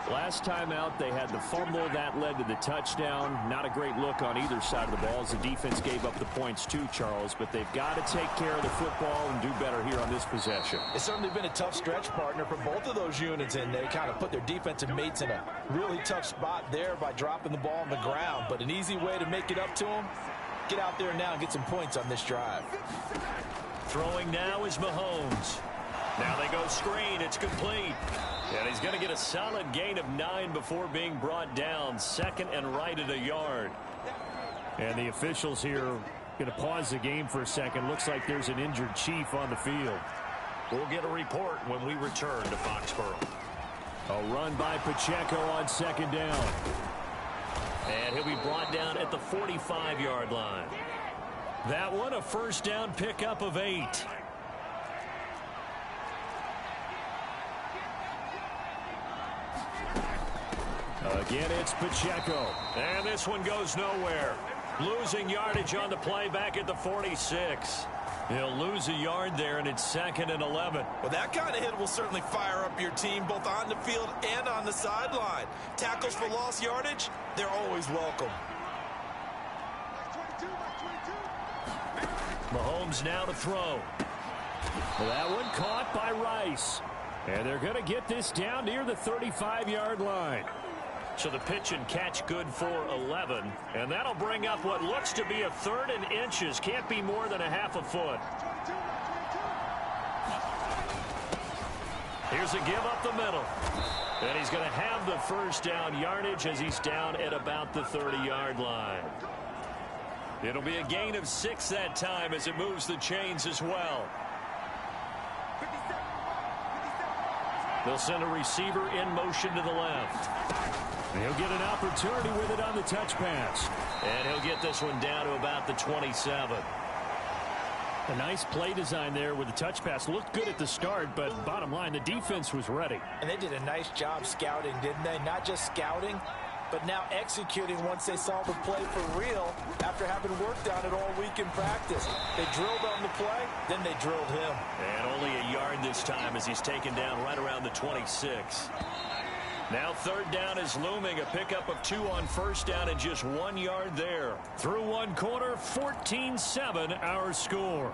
Last time out, they had the fumble. That led to the touchdown. Not a great look on either side of the ball as the defense gave up the points too, Charles. But they've got to take care of the football and do better here on this possession. It's certainly been a tough stretch, partner, for both of those units, and they kind of put their defensive mates in a really tough spot there by dropping the ball on the ground. But an easy way to make it up to them, get out there now and get some points on this drive. Throwing now is Mahomes. Now they go screen. It's complete. And he's going to get a solid gain of 9 before being brought down. Second and right at a yard. And the officials here going to pause the game for a second. Looks like there's an injured Chief on the field. We'll get a report when we return to Foxborough. A run by Pacheco on second down. And he'll be brought down at the 45-yard line. That one a first down pickup of 8. Again, it's Pacheco. And this one goes nowhere. Losing yardage on the play back at the 46. He'll lose a yard there, and it's second and 11. Well, that kind of hit will certainly fire up your team both on the field and on the sideline. Tackles for lost yardage, they're always welcome. Mahomes now to throw. Well, that one caught by Rice. And they're going to get this down near the 35-yard line. So the pitch and catch good for 11. And that'll bring up what looks to be a third and inches. Can't be more than a half a foot. Here's a give up the middle. And he's going to have the first down yardage as he's down at about the 30-yard line. It'll be a gain of 6 that time as it moves the chains as well. They'll send a receiver in motion to the left. He'll get an opportunity with it on the touch pass. And he'll get this one down to about the 27. A nice play design there with the touch pass. Looked good at the start, but bottom line, the defense was ready. And they did a nice job scouting, didn't they? Not just scouting, but now executing once they saw the play for real after having worked on it all week in practice. They drilled on the play, then they drilled him. And only a yard this time as he's taken down right around the 26. Now third down is looming. A pickup of 2 on first down and just 1 yard there. Through one quarter, 14-7 our score.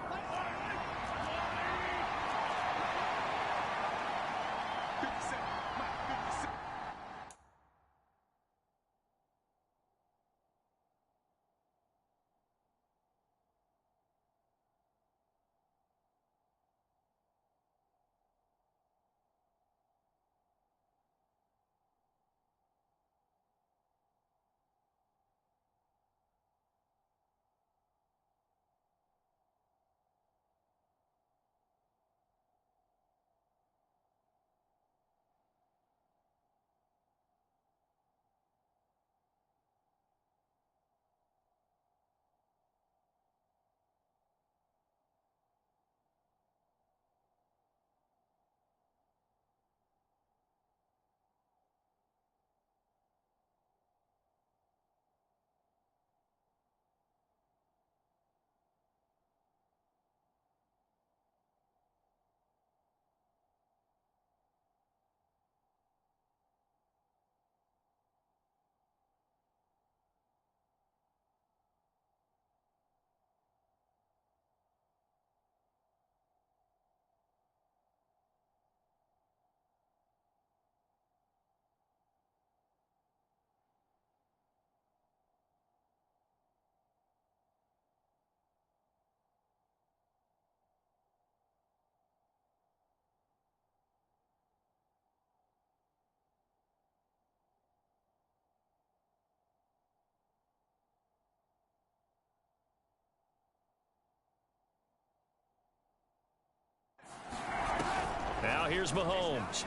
Now here's Mahomes.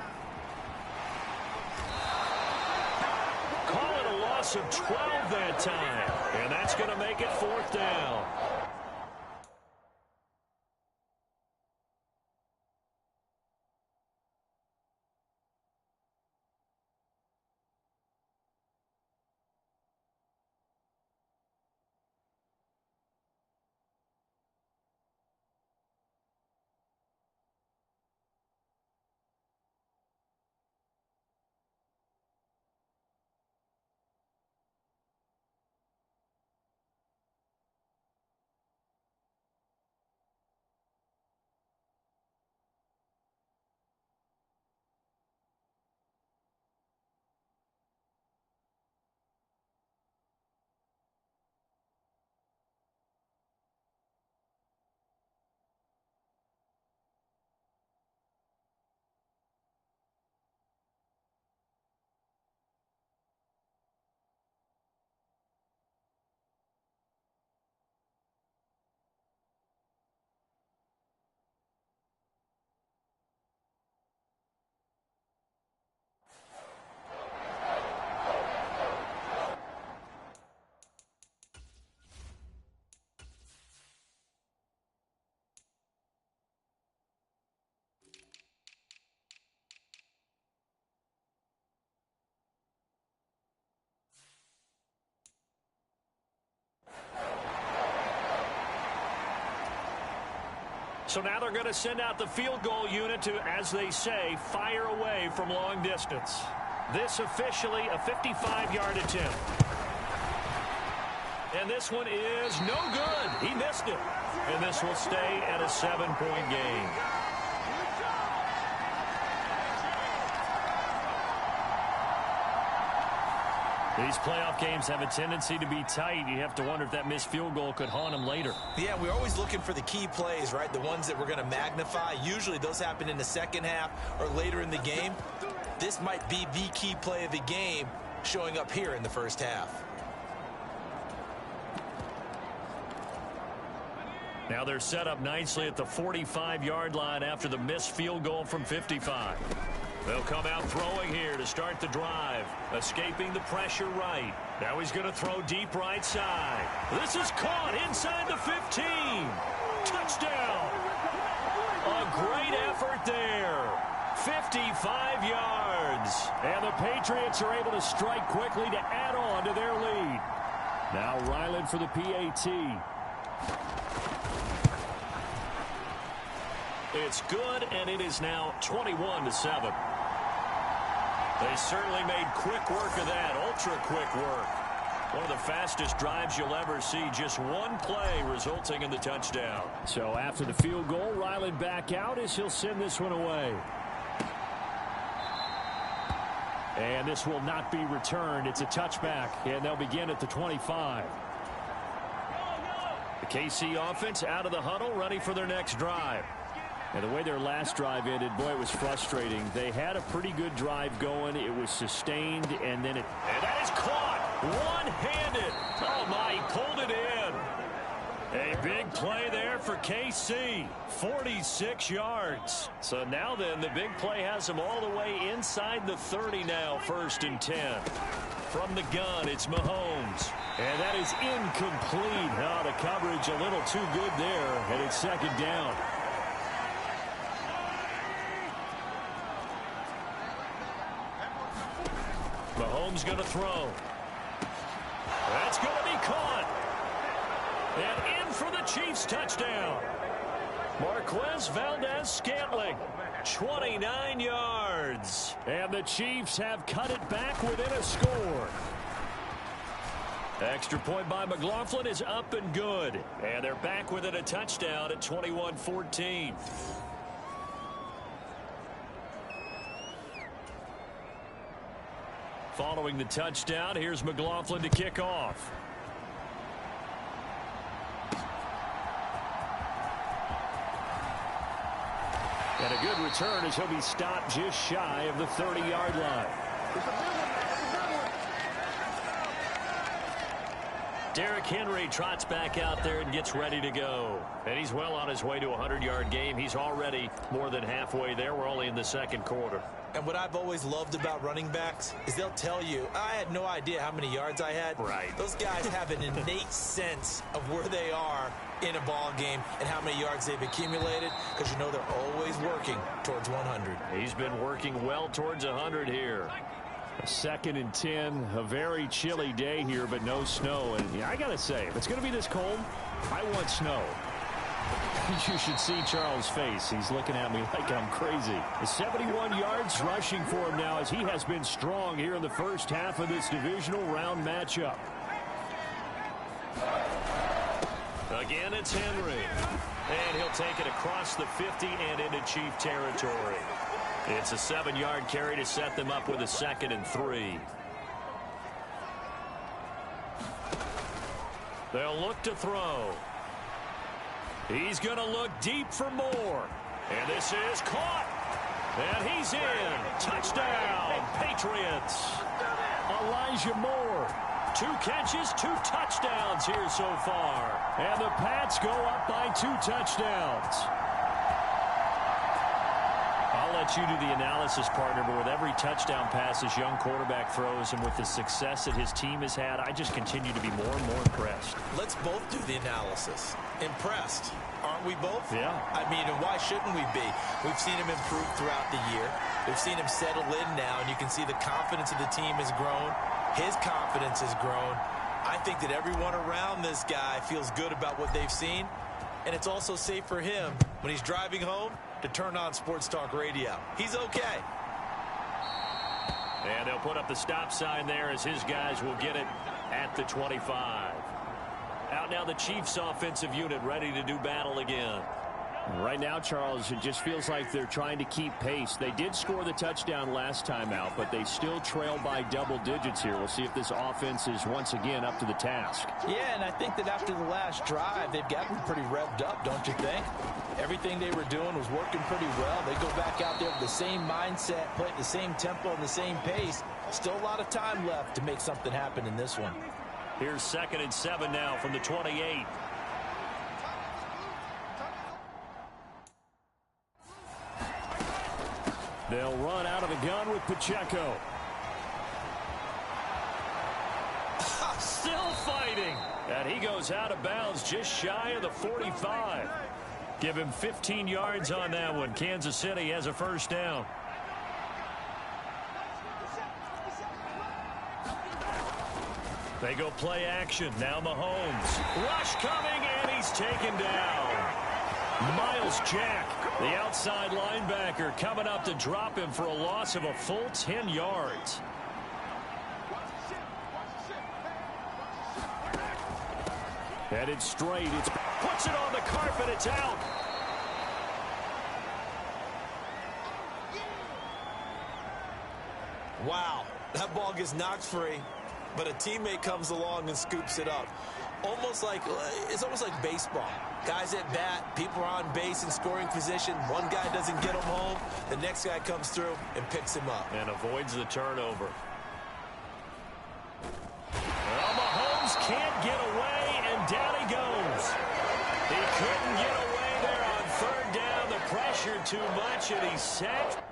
Call it a loss of 12 that time. And that's going to make it fourth down. So now they're going to send out the field goal unit to, as they say, fire away from long distance. This officially a 55-yard attempt. And this one is no good. He missed it. And this will stay at a 7-point game. These playoff games have a tendency to be tight. You have to wonder if that missed field goal could haunt them later. Yeah, we're always looking for the key plays, right? The ones that we're going to magnify. Usually those happen in the second half or later in the game. This might be the key play of the game showing up here in the first half. Now they're set up nicely at the 45-yard line after the missed field goal from 55. They'll come out throwing here to start the drive. Escaping the pressure right. Now he's going to throw deep right side. This is caught inside the 15. Touchdown. A great effort there. 55 yards. And the Patriots are able to strike quickly to add on to their lead. Now Ryland for the PAT. It's good, and it is now 21-7. They certainly made quick work of that, ultra-quick work. One of the fastest drives you'll ever see, just one play resulting in the touchdown. So after the field goal, Ryland back out as he'll send this one away. And this will not be returned. It's a touchback, and they'll begin at the 25. The KC offense out of the huddle, ready for their next drive. And the way their last drive ended, boy, it was frustrating. They had a pretty good drive going. It was sustained, and then it... And that is caught one-handed. Oh, my, he pulled it in. A big play there for KC. 46 yards. So now then, the big play has them all the way inside the 30 now, 1st and 10. From the gun, it's Mahomes. And that is incomplete. Oh, the coverage a little too good there, and it's 2nd down. Mahomes going to throw. That's going to be caught. And in for the Chiefs touchdown. Marquez Valdez-Scantling, 29 yards. And the Chiefs have cut it back within a score. Extra point by McLaughlin is up and good. And they're back within a touchdown at 21-14. Following the touchdown, here's McLaughlin to kick off. And a good return as he'll be stopped just shy of the 30-yard line. Derrick Henry trots back out there and gets ready to go. And he's well on his way to a 100-yard game. He's already more than halfway there. We're only in the 2nd quarter. And what I've always loved about running backs is they'll tell you, I had no idea how many yards I had. Right. Those guys have an innate sense of where they are in a ball game and how many yards they've accumulated, because you know they're always working towards 100. He's been working well towards 100 here. 2nd and 10, a very chilly day here, but no snow. And yeah, I got to say, if it's going to be this cold, I want snow. You should see Charles' face. He's looking at me like I'm crazy. 71 yards rushing for him now as he has been strong here in the first half of this divisional round matchup. Again, it's Henry. And he'll take it across the 50 and into Chief territory. It's a 7-yard carry to set them up with a 2nd and 3. They'll look to throw. He's going to look deep for more. And this is caught. And he's in. Touchdown, Patriots. Elijah Moore. 2 catches, 2 touchdowns here so far. And the Pats go up by 2 touchdowns. I'll let you do the analysis, partner, but with every touchdown pass this young quarterback throws and with the success that his team has had, I just continue to be more and more impressed. Let's both do the analysis. Impressed, aren't we both? Yeah. I mean, and why shouldn't we be? We've seen him improve throughout the year. We've seen him settle in now, and you can see the confidence of the team has grown. His confidence has grown. I think that everyone around this guy feels good about what they've seen. and it's also safe for him when he's driving home to turn on Sports Talk Radio. He's okay. And they'll put up the stop sign there as his guys will get it at the 25. Out now the Chiefs offensive unit ready to do battle again. Right now, Charles, it just feels like they're trying to keep pace. They did score the touchdown last time out, but they still trail by double digits here. We'll see if this offense is once again up to the task. Yeah, and I think that after the last drive, they've gotten pretty revved up, don't you think? Everything they were doing was working pretty well. They go back out there with the same mindset, play at the same tempo and the same pace. Still a lot of time left to make something happen in this one. Here's 2nd and 7 now from the 28. They'll run out of the gun with Pacheco. Still fighting. And he goes out of bounds just shy of the 45. Give him 15 yards on that one. Kansas City has a first down. They go play action. Now Mahomes. Rush coming, and he's taken down. Miles Jack, the outside linebacker, coming up to drop him for a loss of a full 10 yards. Headed straight. It's Puts it on the carpet. It's out. Wow, that ball gets knocked free, but a teammate comes along and scoops it up. It's almost like baseball. Guys at bat, people are on base in scoring position. One guy doesn't get him home. The next guy comes through and picks him up. And avoids the turnover. Well, Mahomes can't get away, and down he goes. He couldn't get away there on 3rd down. The pressure too much, and he's sacked.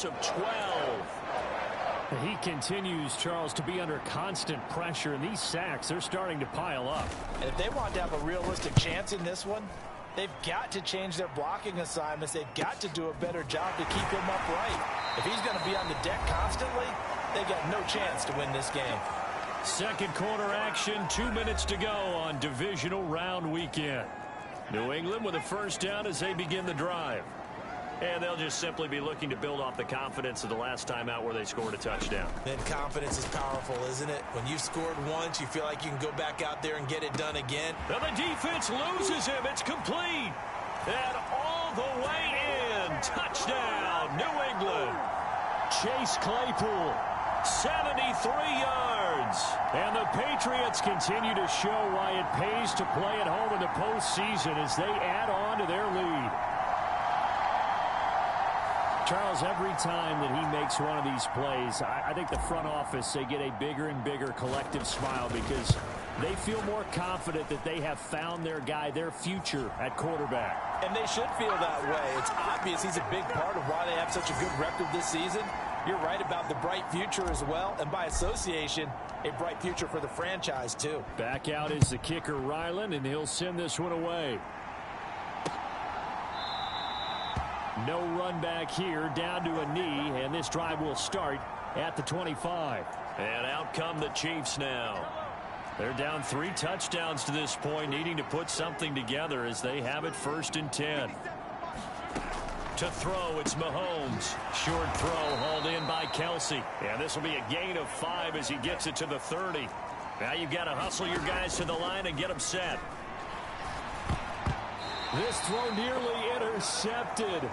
Of 12. He continues, Charles, to be under constant pressure, and these sacks, they're starting to pile up. And if they want to have a realistic chance in this one, they've got to change their blocking assignments. They've got to do a better job to keep him upright. If he's going to be on the deck constantly, they got no chance to win this game. Second quarter action, 2 minutes to go on divisional round weekend. New England with a first down as they begin the drive. And they'll just simply be looking to build off the confidence of the last time out where they scored a touchdown. Then confidence is powerful, isn't it? When you've scored once, you feel like you can go back out there and get it done again. Now the defense loses him. It's complete. And all the way in. Touchdown, New England. Chase Claypool, 73 yards. And the Patriots continue to show why it pays to play at home in the postseason as they add on to their lead. Charles, every time that he makes one of these plays, I think the front office, they get a bigger and bigger collective smile because they feel more confident that they have found their guy, their future at quarterback. And they should feel that way. It's obvious he's a big part of why they have such a good record this season. You're right about the bright future as well, and by association, a bright future for the franchise too. Back out is the kicker, Ryland, and he'll send this one away. No run back here, down to a knee, and this drive will start at the 25. And out come the Chiefs now. They're down 3 touchdowns to this point, needing to put something together as they have it 1st and 10. To throw, it's Mahomes. Short throw hauled in by Kelsey. And this will be a gain of 5 as he gets it to the 30. Now you've got to hustle your guys to the line and get them set. This throw nearly intercepted.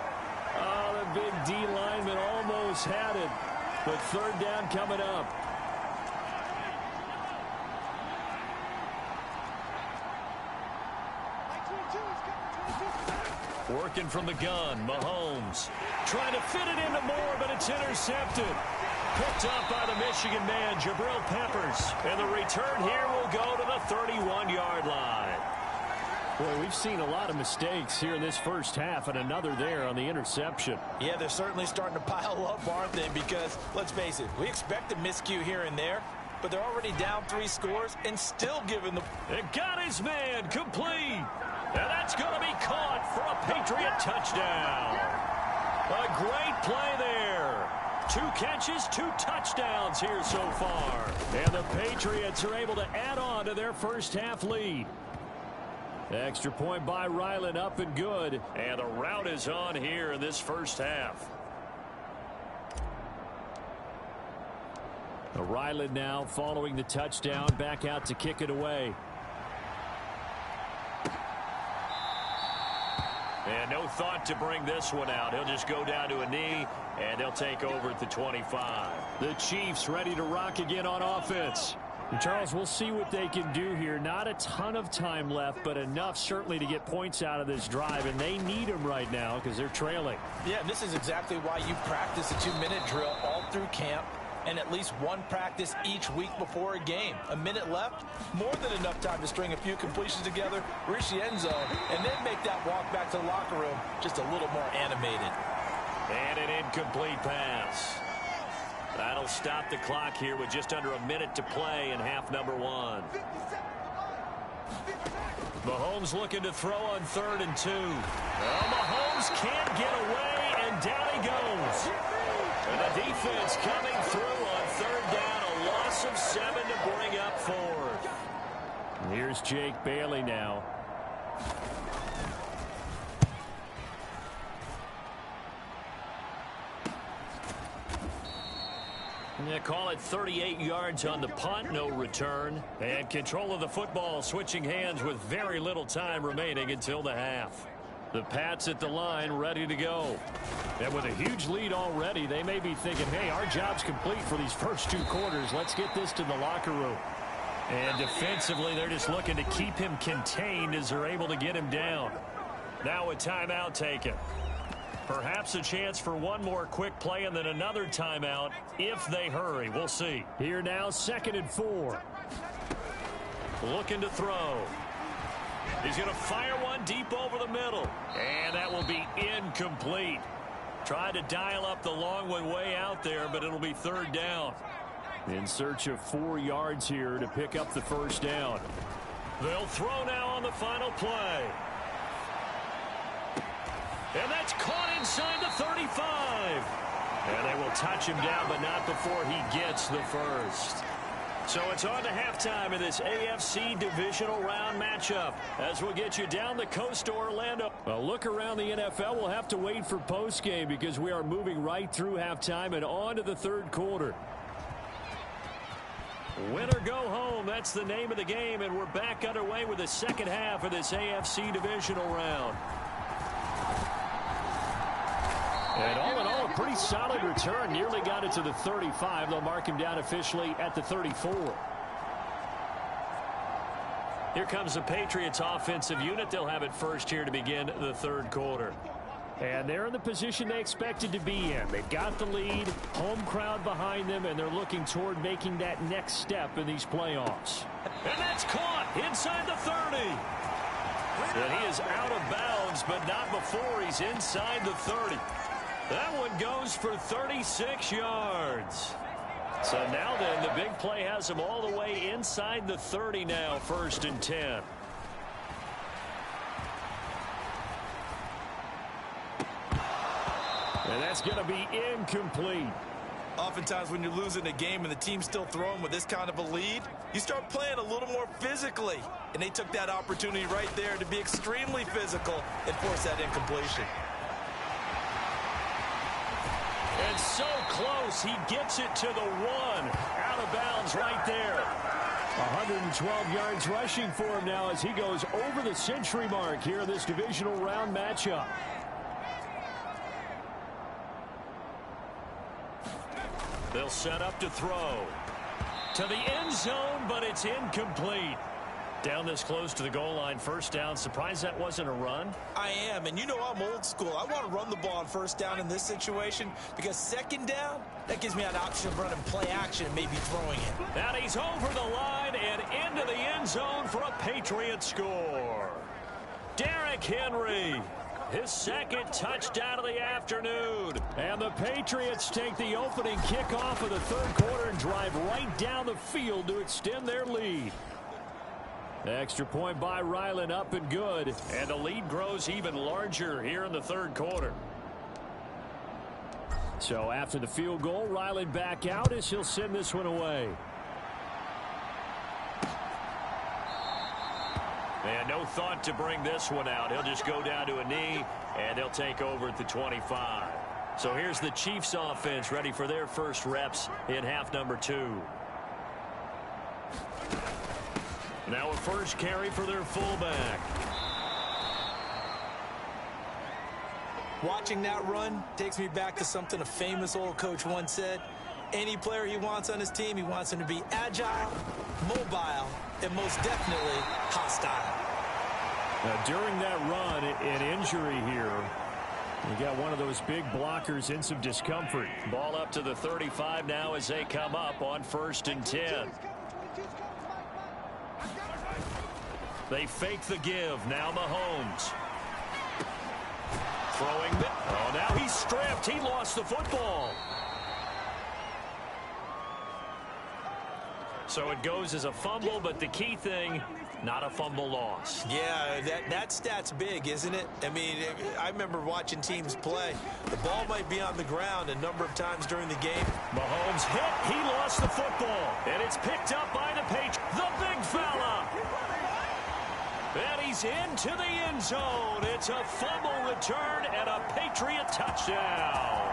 Oh, the big D lineman almost had it. But 3rd down coming up. Working from the gun, Mahomes. Trying to fit it into Moore, but it's intercepted. Picked up by the Michigan man, Jabril Peppers. And the return here will go to the 31-yard line. Boy, we've seen a lot of mistakes here in this first half, and another there on the interception. Yeah, they're certainly starting to pile up, aren't they? Because, let's face it, we expect a miscue here and there, but they're already down 3 scores and still giving the... It got his man complete. And that's going to be caught for a Patriot touchdown. A great play there. 2 catches, 2 touchdowns here so far. And the Patriots are able to add on to their first half lead. Extra point by Ryland, up and good. And the rout is on here in this first half. Ryland now following the touchdown, back out to kick it away. And no thought to bring this one out. He'll just go down to a knee, and they'll take over at the 25. The Chiefs ready to rock again on offense. And Charles, we'll see what they can do here. Not a ton of time left, but enough certainly to get points out of this drive, and they need them right now because they're trailing. Yeah, this is exactly why you practice a 2-minute drill all through camp and at least 1 practice each week before a game. A minute left, more than enough time to string a few completions together, reach the end zone, and then make that walk back to the locker room just a little more animated. And an incomplete pass. That'll stop the clock here with just under a minute to play in half number 1. Mahomes looking to throw on 3rd and 2. Well, Mahomes can't get away, and down he goes. And the defense coming through on 3rd down, a loss of 7 to bring up 4th. Here's Jake Bailey now. They call it 38 yards on the punt, no return. And control of the football, switching hands with very little time remaining until the half. The Pats at the line, ready to go. And with a huge lead already, they may be thinking, hey, our job's complete for these first 2 quarters. Let's get this to the locker room. And defensively, they're just looking to keep him contained as they're able to get him down. Now a timeout taken. Perhaps a chance for one more quick play and then another timeout if they hurry. We'll see. Here now, 2nd and 4. Looking to throw. He's going to fire one deep over the middle. And that will be incomplete. Tried to dial up the long one way out there, but it'll be 3rd down. In search of 4 yards here to pick up the first down. They'll throw now on the final play. And that's caught inside the 35. And they will touch him down, but not before he gets the first. So it's on to halftime in this AFC Divisional Round matchup as we'll get you down the coast to Orlando. A look around the NFL. We'll have to wait for postgame because we are moving right through halftime and on to the 3rd quarter. Win or go home, that's the name of the game, and we're back underway with the second half of this AFC Divisional Round. And all in all, a pretty solid return. Nearly got it to the 35. They'll mark him down officially at the 34. Here comes the Patriots offensive unit. They'll have it first here to begin the 3rd quarter. And they're in the position they expected to be in. They've got the lead, home crowd behind them, and they're looking toward making that next step in these playoffs. And that's caught inside the 30. And he is out of bounds, but not before he's inside the 30. That one goes for 36 yards. So now then, the big play has him all the way inside the 30 now, 1st and 10. And that's going to be incomplete. Oftentimes when you're losing a game and the team's still throwing with this kind of a lead, you start playing a little more physically. And they took that opportunity right there to be extremely physical and force that incompletion. And so close, he gets it to the 1. Out of bounds right there. 112 yards rushing for him now as he goes over the century mark here in this divisional round matchup. They'll set up to throw. To the end zone, but it's incomplete. Down this close to the goal line, 1st down. Surprised that wasn't a run? I am, and you know I'm old school. I want to run the ball on 1st down in this situation because 2nd down, that gives me an option of running play action and maybe throwing it. And he's over the line and into the end zone for a Patriot score. Derrick Henry, his second touchdown of the afternoon. And the Patriots take the opening kickoff of the third quarter and drive right down the field to extend their lead. Extra point by Ryland, up and good. And the lead grows even larger here in the third quarter. So after the field goal, Ryland back out as he'll send this one away. And no thought to bring this one out. He'll just go down to a knee, and they'll take over at the 25. So here's the Chiefs offense ready for their first reps in half number 2. Now a first carry for their fullback. Watching that run takes me back to something a famous old coach once said. Any player he wants on his team, he wants him to be agile, mobile, and most definitely hostile. Now, during that run, an injury here. You got one of those big blockers in some discomfort. Ball up to the 35 now as they come up on 1st and 10. They fake the give. Now Mahomes. Throwing. Oh, now he's stripped. He lost the football. So it goes as a fumble, but the key thing, not a fumble loss. Yeah, that stat's big, isn't it? I mean, I remember watching teams play. The ball might be on the ground a number of times during the game. Mahomes hit. He lost the football. And it's picked up by the Patriots. The big fella. And he's into the end zone. It's a fumble return and a Patriot touchdown.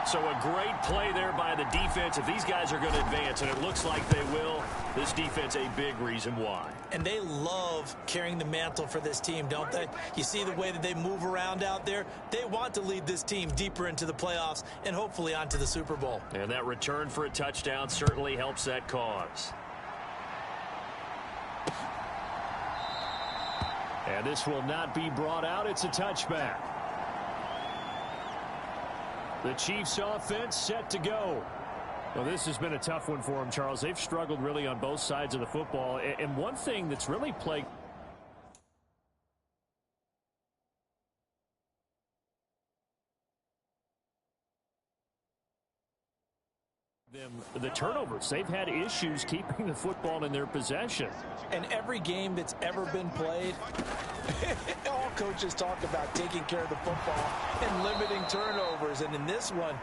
So a great play there by the defense. If these guys are going to advance, and it looks like they will, this defense a big reason why. And they love carrying the mantle for this team, don't they? You see the way that they move around out there? They want to lead this team deeper into the playoffs and hopefully onto the Super Bowl. And that return for a touchdown certainly helps that cause. And this will not be brought out. It's a touchback. The Chiefs offense set to go. Well, this has been a tough one for them, Charles. They've struggled really on both sides of the football. And one thing that's really plagued them, the turnovers. They've had issues keeping the football in their possession. And every game that's ever been played, all coaches talk about taking care of the football and limiting turnovers. And in this one,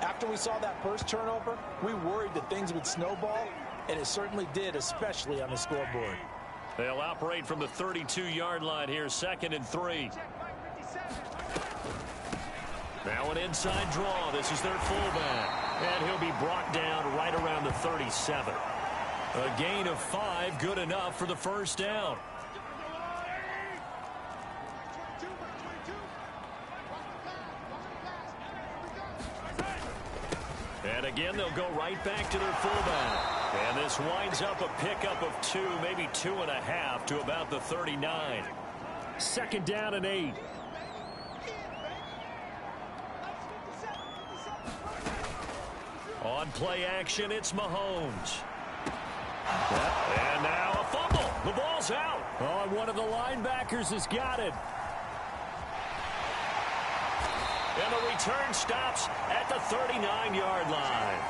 after we saw that first turnover, we worried that things would snowball, and it certainly did, especially on the scoreboard. They'll operate from the 32-yard line here, 2nd and 3. Now an inside draw. This is their fullback. And he'll be brought down right around the 37. A gain of 5, good enough for the first down. And again, they'll go right back to their fullback. And this winds up a pickup of 2, maybe 2.5 to about the 39. 2nd down and 8. On play action, it's Mahomes. And now a fumble. The ball's out. Oh, and one of the linebackers has got it. And the return stops at the 39-yard line.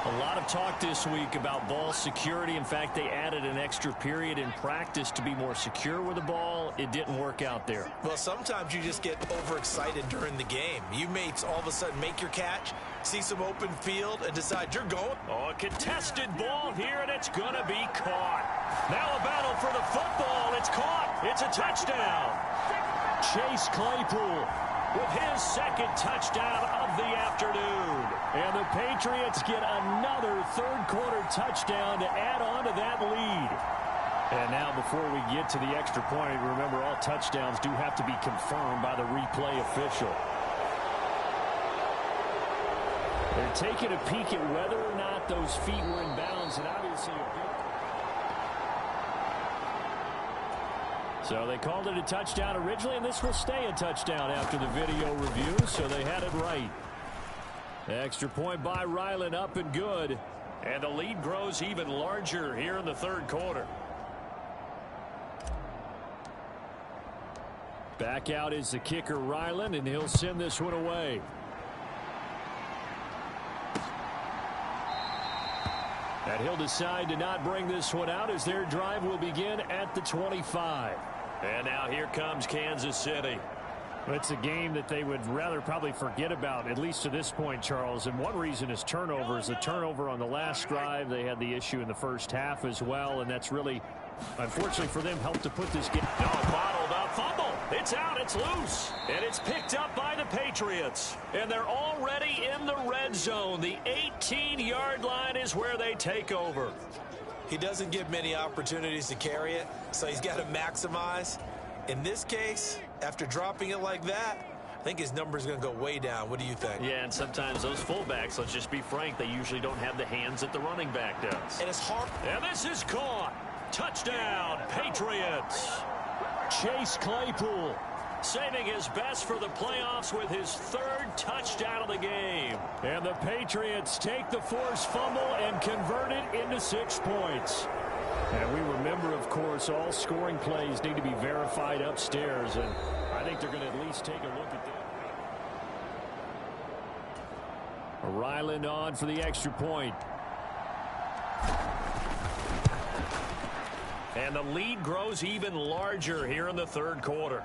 A lot of talk this week about ball security. In fact, they added an extra period in practice to be more secure with the ball. It didn't work out there. Well, sometimes you just get overexcited during the game. You may all of a sudden make your catch, see some open field, and decide you're going. Oh, a contested ball here, and it's going to be caught. Now a battle for the football. It's caught. It's a touchdown. Chase Claypool with his 2nd touchdown of the afternoon. And the Patriots get another third-quarter touchdown to add on to that lead. And now before we get to the extra point, remember all touchdowns do have to be confirmed by the replay official. They're taking a peek at whether or not those feet were in bounds, and obviously a big... So they called it a touchdown originally, and this will stay a touchdown after the video review, so they had it right. Extra point by Ryland, up and good. And the lead grows even larger here in the third quarter. Back out is the kicker, Ryland, and he'll send this one away. And he'll decide to not bring this one out as their drive will begin at the 25. And now here comes Kansas City. It's a game that they would rather probably forget about, at least to this point, Charles. And one reason is turnovers. The turnover on the last drive, they had the issue in the first half as well, and that's really, unfortunately for them, helped to put this game. No, bottled up fumble. It's out. It's loose. And it's picked up by the Patriots. And they're already in the red zone. The 18-yard line is where they take over. He doesn't get many opportunities to carry it, so he's got to maximize. In this case, after dropping it like that, I think his number is going to go way down. What do you think? Yeah, and sometimes those fullbacks, let's just be frank, they usually don't have the hands that the running back does. And it's hard. And this is caught. Touchdown, Patriots. Chase Claypool saving his best for the playoffs with his third touchdown of the game. And the Patriots take the forced fumble and convert it into 6 points. And we remember, of course, all scoring plays need to be verified upstairs, and I think they're going to at least take a look at that. Ryland on for the extra point. And the lead grows even larger here in the third quarter.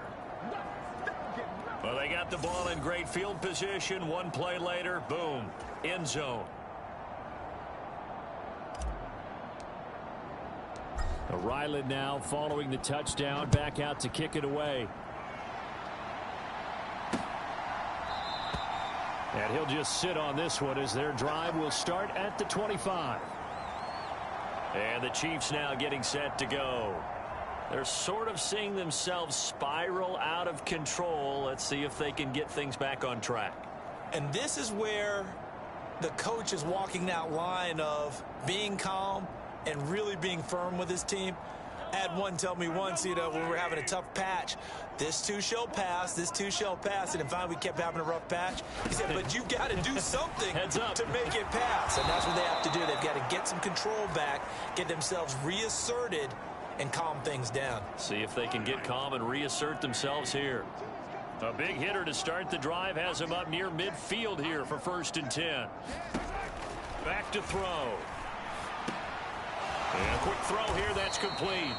Well, they got the ball in great field position. One play later, boom, end zone. Ryland now following the touchdown, back out to kick it away. And he'll just sit on this one as their drive will start at the 25. And the Chiefs now getting set to go. They're sort of seeing themselves spiral out of control. Let's see if they can get things back on track. And this is where the coach is walking that line of being calm and really being firm with his team. I had one tell me once, when we were having a tough patch, this too shall pass, this too shall pass. And then finally we kept having a rough patch. He said, but you've got to do something to make it pass. And that's what they have to do. They've got to get some control back, get themselves reasserted, and calm things down. See if they can get calm and reassert themselves here. A big hitter to start the drive has him up near midfield here for 1st and 10. Back to throw. And a quick throw here, that's complete.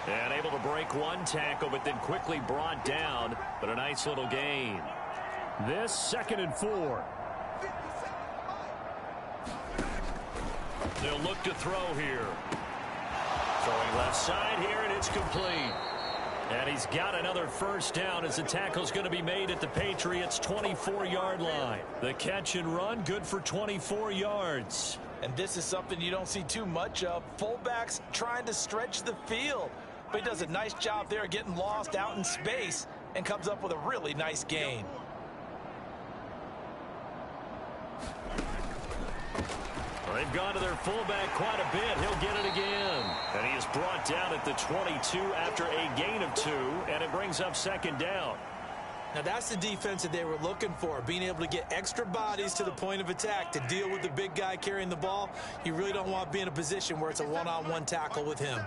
And able to break one tackle, but then quickly brought down. But a nice little gain. This 2nd and 4. They'll look to throw here. Throwing left side here, and it's complete. And he's got another first down as the tackle's going to be made at the Patriots' 24-yard line. The catch and run, good for 24 yards. And this is something you don't see too much of. Fullbacks trying to stretch the field. But he does a nice job there getting lost out in space and comes up with a really nice gain. They've gone to their fullback quite a bit. He'll get it again. And he is brought down at the 22 after a gain of 2, and it brings up 2nd down. Now that's the defense that they were looking for, being able to get extra bodies to the point of attack to deal with the big guy carrying the ball. You really don't want to be in a position where it's a one-on-one tackle with him.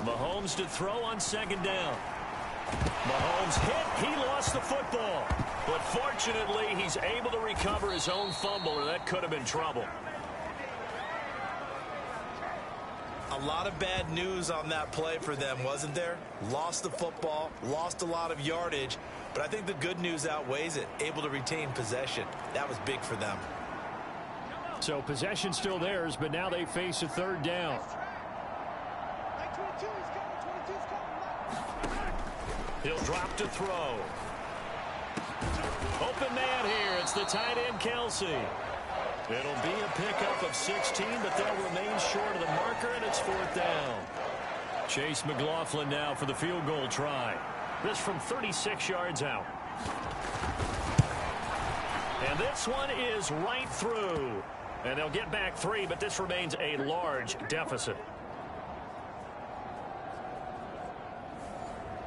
Mahomes to throw on 2nd down. Mahomes hit. He lost the football. But fortunately, he's able to recover his own fumble, or that could have been trouble. A lot of bad news on that play for them, wasn't there? Lost the football, lost a lot of yardage, but I think the good news outweighs it. Able to retain possession. That was big for them. So possession still theirs, but now they face a 3rd down. He'll drop to throw. Open man here. It's the tight end, Kelsey. It'll be a pickup of 16, but they'll remain short of the marker, and it's 4th down. Chase McLaughlin now for the field goal try. This from 36 yards out. And this one is right through. And they'll get back 3, but this remains a large deficit.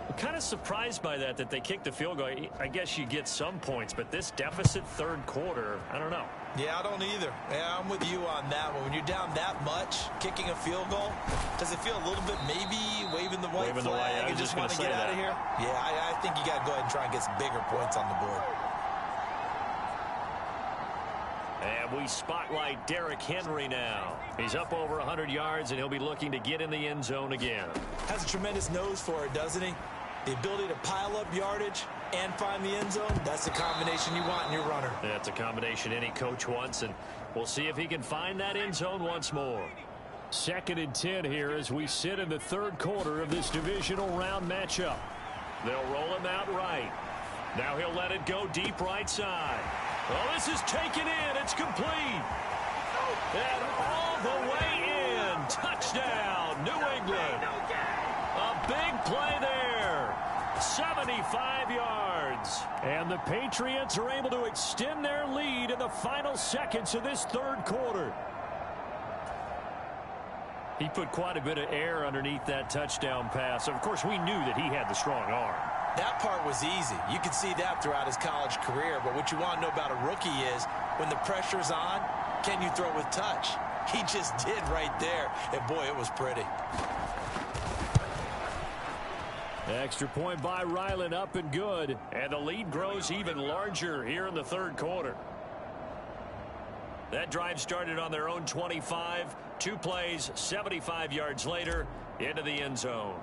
I'm kind of surprised by that they kicked the field goal. I guess you get some points, but this deficit third quarter, I don't know. Yeah, I don't either. Yeah, I'm with you on that one. When you're down that much, kicking a field goal, does it feel a little bit maybe waving the white flag and just want to get out of here? Yeah, I think you got to go ahead and try and get some bigger points on the board. And we spotlight Derrick Henry now. He's up over 100 yards, and he'll be looking to get in the end zone again. Has a tremendous nose for it, doesn't he? The ability to pile up yardage and find the end zone, that's the combination you want in your runner. That's a combination any coach wants, and we'll see if he can find that end zone once more. 2nd and 10 here as we sit in the third quarter of this divisional round matchup. They'll roll him out right. Now he'll let it go deep right side. Well, this is taken in. It's complete. And all the way in. Touchdown, New England. A big play there. 75 yards. And the Patriots are able to extend their lead in the final seconds of this third quarter. He put quite a bit of air underneath that touchdown pass. Of course, we knew that he had the strong arm. That part was easy. You could see that throughout his college career. But what you want to know about a rookie is when the pressure's on, can you throw with touch? He just did right there. And, boy, it was pretty. Extra point by Ryland, up and good. And the lead grows even larger here in the third quarter. That drive started on their own 25. 2 plays, 75 yards later, into the end zone.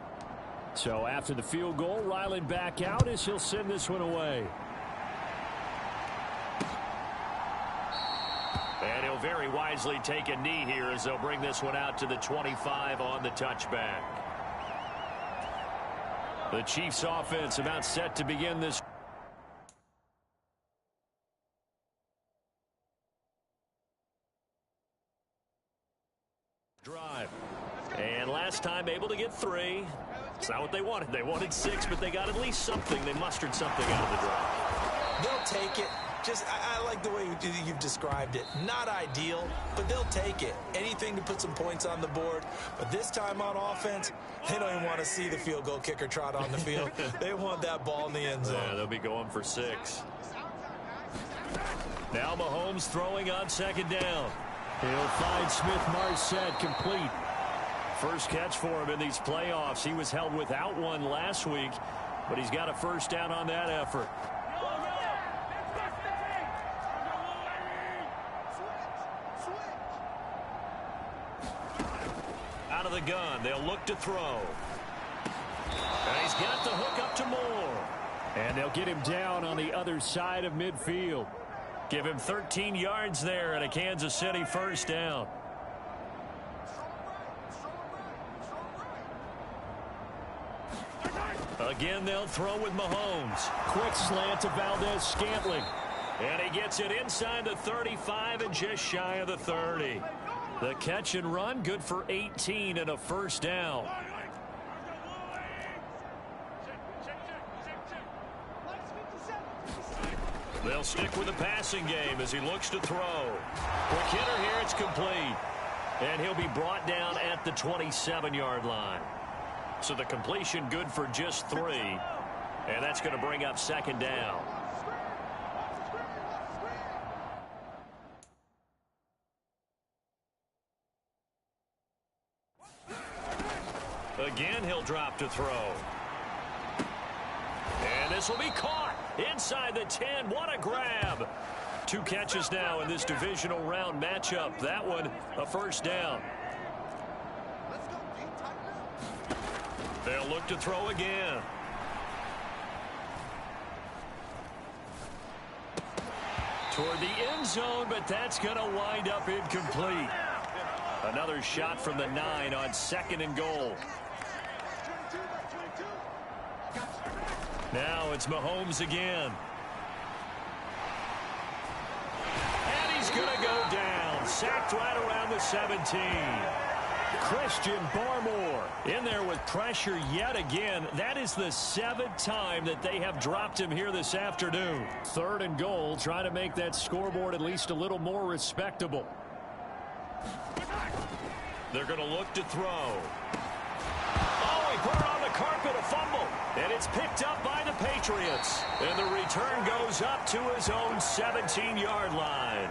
So after the field goal, Ryland back out as he'll send this one away. And he'll very wisely take a knee here as they'll bring this one out to the 25 on the touchback. The Chiefs offense about set to begin this drive. And last time able to get 3. It's not what they wanted. They wanted 6, but they got at least something. They mustered something out of the drive. They'll take it. I like the way you've described it. Not ideal, but they'll take it. Anything to put some points on the board. But this time on offense, they don't even want to see the field goal kicker trot on the field. They want that ball in the end zone. Yeah, they'll be going for 6. Now Mahomes throwing on 2nd down. He'll find Smith-Marset complete. First catch for him in these playoffs. He was held without one last week, but he's got a first down on that effort. Out of the gun, they'll look to throw. And he's got the hook up to Moore. And they'll get him down on the other side of midfield. Give him 13 yards there and a Kansas City first down. Again, they'll throw with Mahomes. Quick slant to Valdez-Scantling. And he gets it inside the 35 and just shy of the 30. The catch and run, good for 18 and a first down. They'll stick with the passing game as he looks to throw. Quick hitter here, it's complete. And he'll be brought down at the 27-yard line. So the completion good for just 3. And that's going to bring up 2nd down. Again, he'll drop to throw. And this will be caught inside the 10. What a grab. 2 catches now in this divisional round matchup. That one, a first down. They'll look to throw again. Toward the end zone, but that's going to wind up incomplete. Another shot from the 9 on 2nd and goal. Now it's Mahomes again. And he's going to go down. Sacked right around the 17. Christian Barmore in there with pressure yet again. That is the 7th time that they have dropped him here this afternoon. 3rd and goal, trying to make that scoreboard at least a little more respectable. They're going to look to throw. Oh, he put it on the carpet, a fumble. And it's picked up by the Patriots. And the return goes up to his own 17-yard line.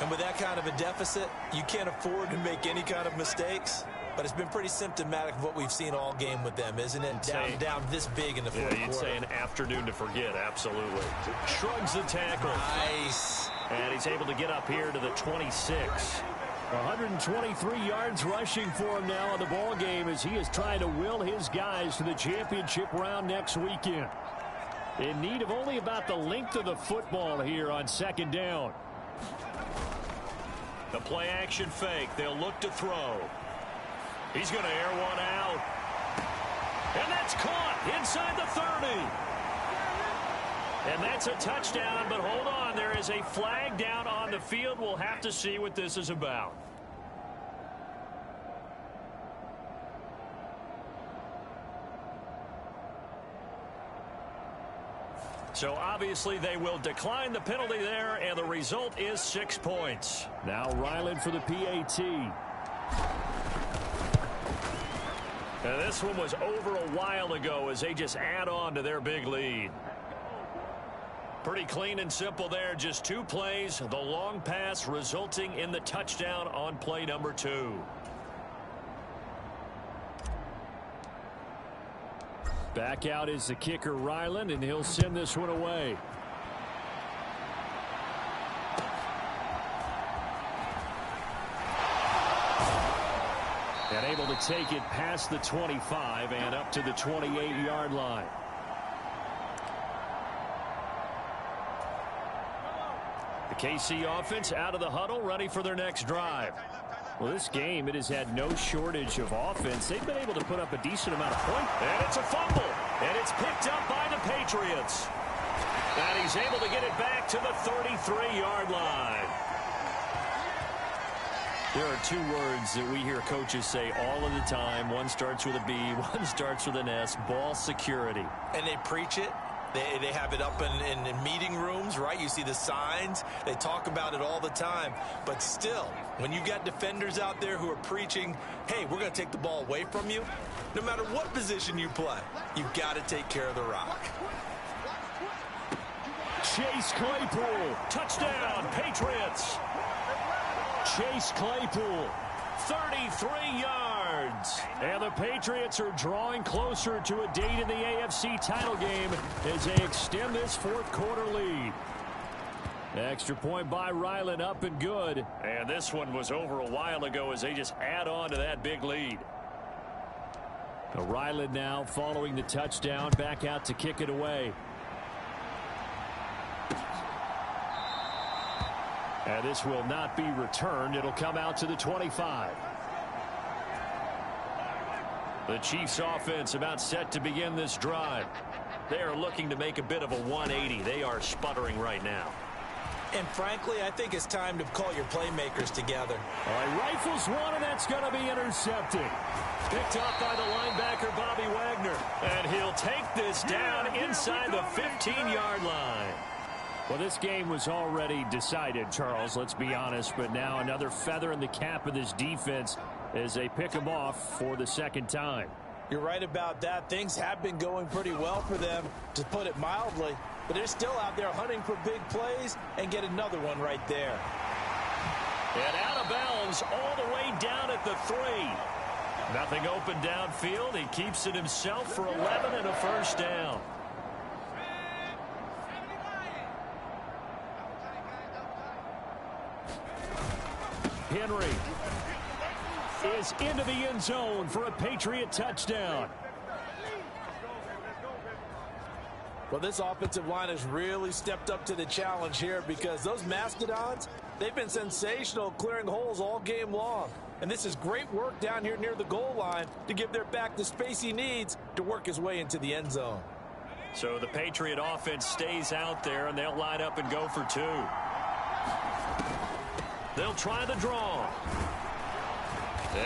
And with that kind of a deficit, you can't afford to make any kind of mistakes. But it's been pretty symptomatic of what we've seen all game with them, isn't it? Down this big in the fourth quarter. You'd say an afternoon to forget, absolutely. Shrugs the tackle. Nice. And he's able to get up here to the 26. 123 yards rushing for him now in the ball game as he is trying to will his guys to the championship round next weekend. In need of only about the length of the football here on second down. The play action fake. They'll look to throw. He's going to air one out. And that's caught inside the 30. And that's a touchdown, but hold on. There is a flag down on the field. We'll have to see what this is about. So obviously they will decline the penalty there, and the result is 6 points. Now Ryland for the PAT. And this one was over a while ago as they just add on to their big lead. Pretty clean and simple there. Just 2 plays. The long pass resulting in the touchdown on play number 2. Back out is the kicker, Ryland, and he'll send this one away. And able to take it past the 25 and up to the 28-yard line. The KC offense out of the huddle, ready for their next drive. Well, this game, it has had no shortage of offense. They've been able to put up a decent amount of points. And it's a fumble. And it's picked up by the Patriots. And he's able to get it back to the 33-yard line. There are 2 words that we hear coaches say all of the time. One starts with a B, one starts with an S, ball security. And they preach it. They have it up in meeting rooms, right? You see the signs. They talk about it all the time. But still, when you've got defenders out there who are preaching, hey, we're going to take the ball away from you, no matter what position you play, you've got to take care of the rock. Chase Claypool. Touchdown, Patriots. Chase Claypool. 33 yards. And the Patriots are drawing closer to a date in the AFC title game as they extend this fourth quarter lead. Extra point by Ryland, up and good. And this one was over a while ago as they just add on to that big lead. Ryland now following the touchdown, back out to kick it away. And this will not be returned. It'll come out to the 25. The Chiefs offense about set to begin this drive. They are looking to make a bit of a 180. They are sputtering right now. And frankly, I think it's time to call your playmakers together. All right, rifles one, and that's going to be intercepted. Picked up by the linebacker, Bobby Wagner. And he'll take this down inside the 15-yard line. Well, this game was already decided, Charles, let's be honest. But now another feather in the cap of this defense as they pick them off for the second time. You're right about that. Things have been going pretty well for them, to put it mildly. But they're still out there hunting for big plays and get another one right there. And out of bounds all the way down at the 3. Nothing open downfield. He keeps it himself for 11 and a first down. Henry is into the end zone for a Patriot touchdown. Well, this offensive line has really stepped up to the challenge here because those Mastodons, they've been sensational clearing holes all game long. And this is great work down here near the goal line to give their back the space he needs to work his way into the end zone. So the Patriot offense stays out there, and they'll line up and go for 2. They'll try the draw.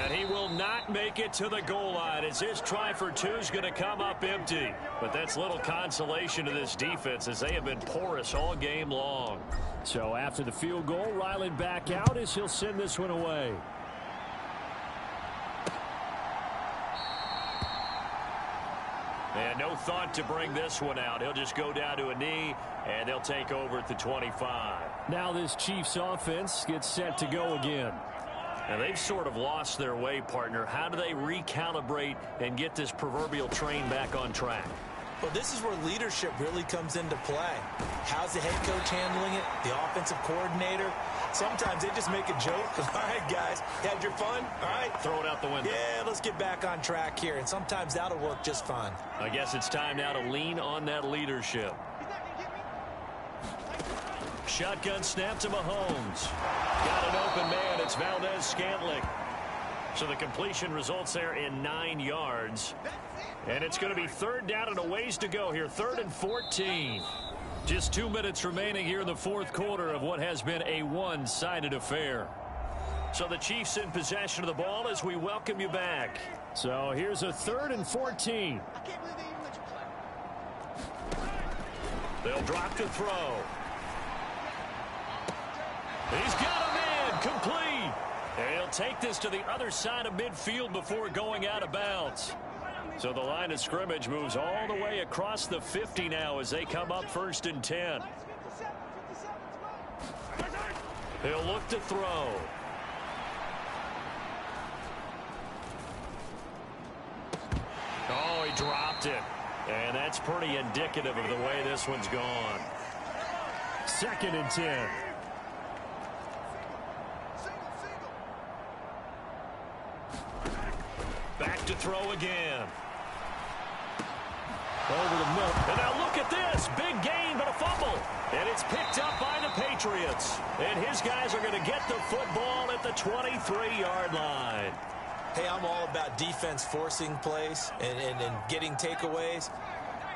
And he will not make it to the goal line as his try for 2 is going to come up empty. But that's little consolation to this defense as they have been porous all game long. So after the field goal, Ryland back out as he'll send this one away. And no No thought to bring this one out. He'll just go down to a knee, and they'll take over at the 25. Now this Chiefs offense gets set to go again. And they've sort of lost their way, partner. How do they recalibrate and get this proverbial train back on track? Well, this is where leadership really comes into play. How's the head coach handling it? The offensive coordinator? Sometimes they just make a joke. All right, guys, had your fun? All right. Throw it out the window. Yeah, let's get back on track here. And sometimes that'll work just fine. I guess it's time now to lean on that leadership. Shotgun snap to Mahomes. Got an open man. It's Valdez-Scantling. So the completion results there in 9 yards. And it's going to be third down and a ways to go here. 3rd and 14. Just 2 minutes remaining here in the fourth quarter of what has been a one-sided affair. So the Chiefs in possession of the ball as we welcome you back. So here's a 3rd and 14. They'll drop to throw. He's got a man complete. And he'll take this to the other side of midfield before going out of bounds. So the line of scrimmage moves all the way across the 50 now as they come up 1st and 10. He'll look to throw. Oh, he dropped it. And that's pretty indicative of the way this one's gone. 2nd and 10. Back to throw again. Over the middle. And now look at this. Big gain, but a fumble. And it's picked up by the Patriots. And his guys are going to get the football at the 23-yard line. Hey, I'm all about defense forcing plays and getting takeaways.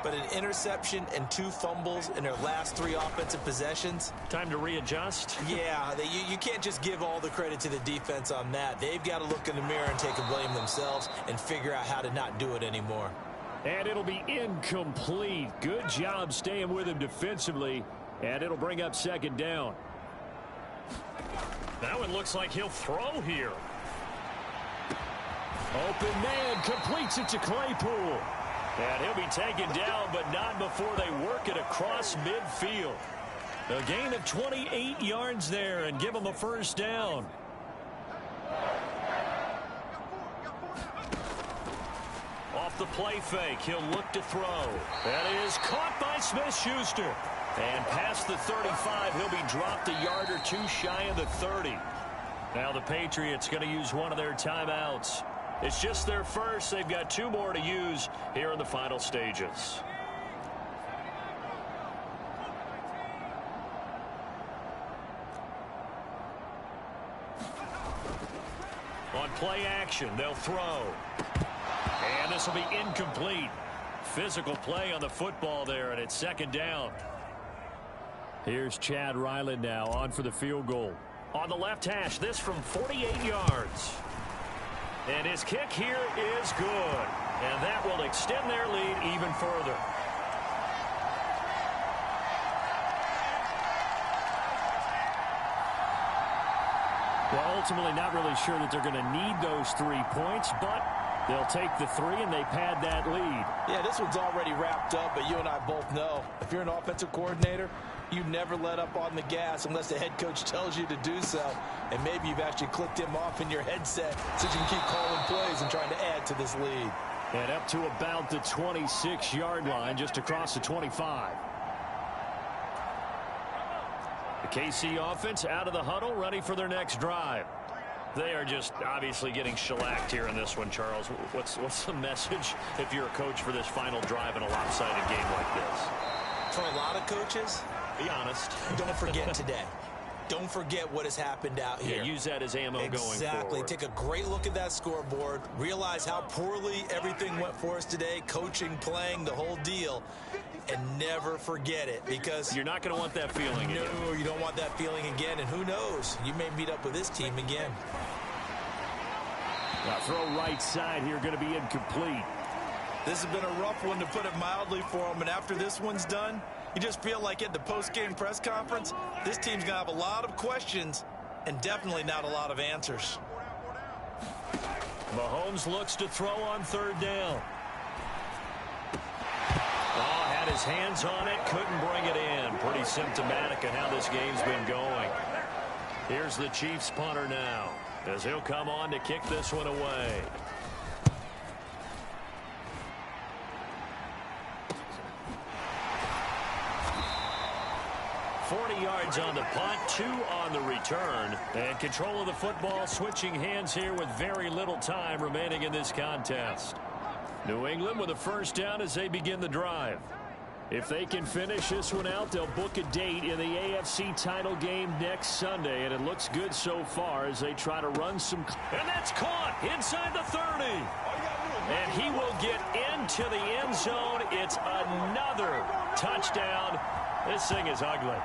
But an interception and 2 fumbles in their last 3 offensive possessions. Time to readjust. Yeah, you can't just give all the credit to the defense on that. They've got to look in the mirror and take a blame themselves and figure out how to not do it anymore. And it'll be incomplete. Good job staying with him defensively. And it'll bring up 2nd down. That one looks like he'll throw here. Open man completes it to Claypool. And he'll be taken down, but not before they work it across midfield. A gain of 28 yards there and give him a 1st down. Off the play fake, he'll look to throw. That is caught by Smith-Schuster. And past the 35, he'll be dropped a yard or 2 shy of the 30. Now the Patriots going to use one of their timeouts. It's just their first. They've got 2 more to use here in the final stages. On play action, they'll throw. And this will be incomplete. Physical play on the football there, and it's 2nd down. Here's Chad Ryland now on for the field goal. On the left hash, this from 48 yards. And his kick here is good. And that will extend their lead even further. Well, ultimately not really sure that they're going to need those 3 points, but they'll take the 3 and they pad that lead. Yeah, this one's already wrapped up, but you and I both know if you're an offensive coordinator, you never let up on the gas unless the head coach tells you to do so. And maybe you've actually clicked him off in your headset so you can keep calling plays and trying to add to this lead. And up to about the 26-yard line, just across the 25. The KC offense out of the huddle, ready for their next drive. They are just obviously getting shellacked here in this one, Charles. What's the message if you're a coach for this final drive in a lopsided game like this? For a lot of coaches, be honest. Don't forget today. Don't forget what has happened out here. Yeah, use that as ammo going forward. Exactly. Take a great look at that scoreboard. Realize how poorly everything went for us today. Coaching, playing, the whole deal. And never forget it, because you're not going to want that feeling again. No, you don't want that feeling again. And who knows? You may meet up with this team again. Now throw right side here, going to be incomplete. This has been a rough one, to put it mildly, for them. And after this one's done, you just feel like at the post-game press conference, this team's going to have a lot of questions and definitely not a lot of answers. Mahomes looks to throw on 3rd down. his hands on it, couldn't bring it in. Pretty symptomatic of how this game's been going. Here's the Chiefs punter now, as he'll come on to kick this one away. Yards on the punt, 2 on the return, and control of the football switching hands here with very little time remaining in this contest. New England with a first down as they begin the drive. If they can finish this one out, they'll book a date in the AFC title game next Sunday, and it looks good so far as they try to run some. And that's caught inside the 30. And he will get into the end zone. It's another touchdown. This thing is ugly.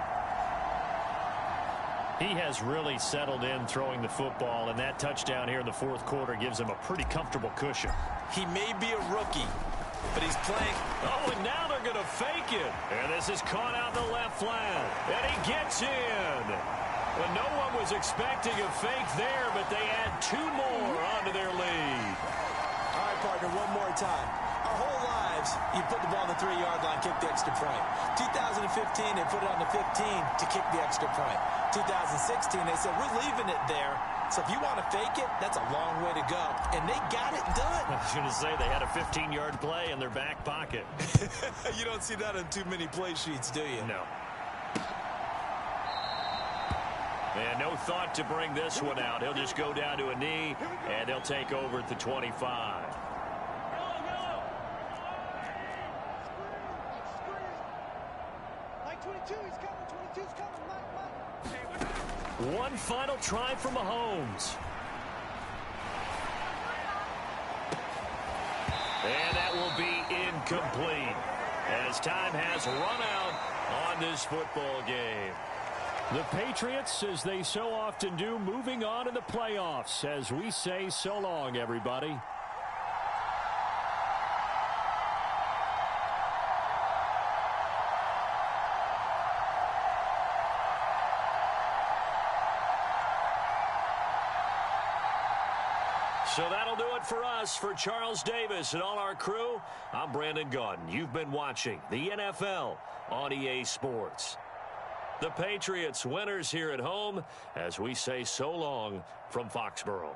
He has really settled in throwing the football, and that touchdown here in the fourth quarter gives him a pretty comfortable cushion. He may be a rookie, but he's playing. Oh, and now they're going to fake it. And this is caught out in the left flat. And he gets in. Well, no one was expecting a fake there, but they add 2 more onto their lead. All right, partner, one more time. Our whole lives, you put the ball on the 3-yard line, kick the extra point. 2015, they put it on the 15 to kick the extra point. 2016, they said, we're leaving it there. So if you want to fake it, that's a long way to go. And they got it done. I was going to say, they had a 15-yard play in their back pocket. You don't see that on too many play sheets, do you? No. And no thought to bring this one out. He'll just go down to a knee, and they'll take over at the 25. One final try for Mahomes. And that will be incomplete, as time has run out on this football game. The Patriots, as they so often do, moving on in the playoffs as we say so long, everybody. So that'll do it for us. For Charles Davis and all our crew, I'm Brandon Gaudin. You've been watching the NFL on EA Sports. The Patriots winners here at home as we say so long from Foxborough.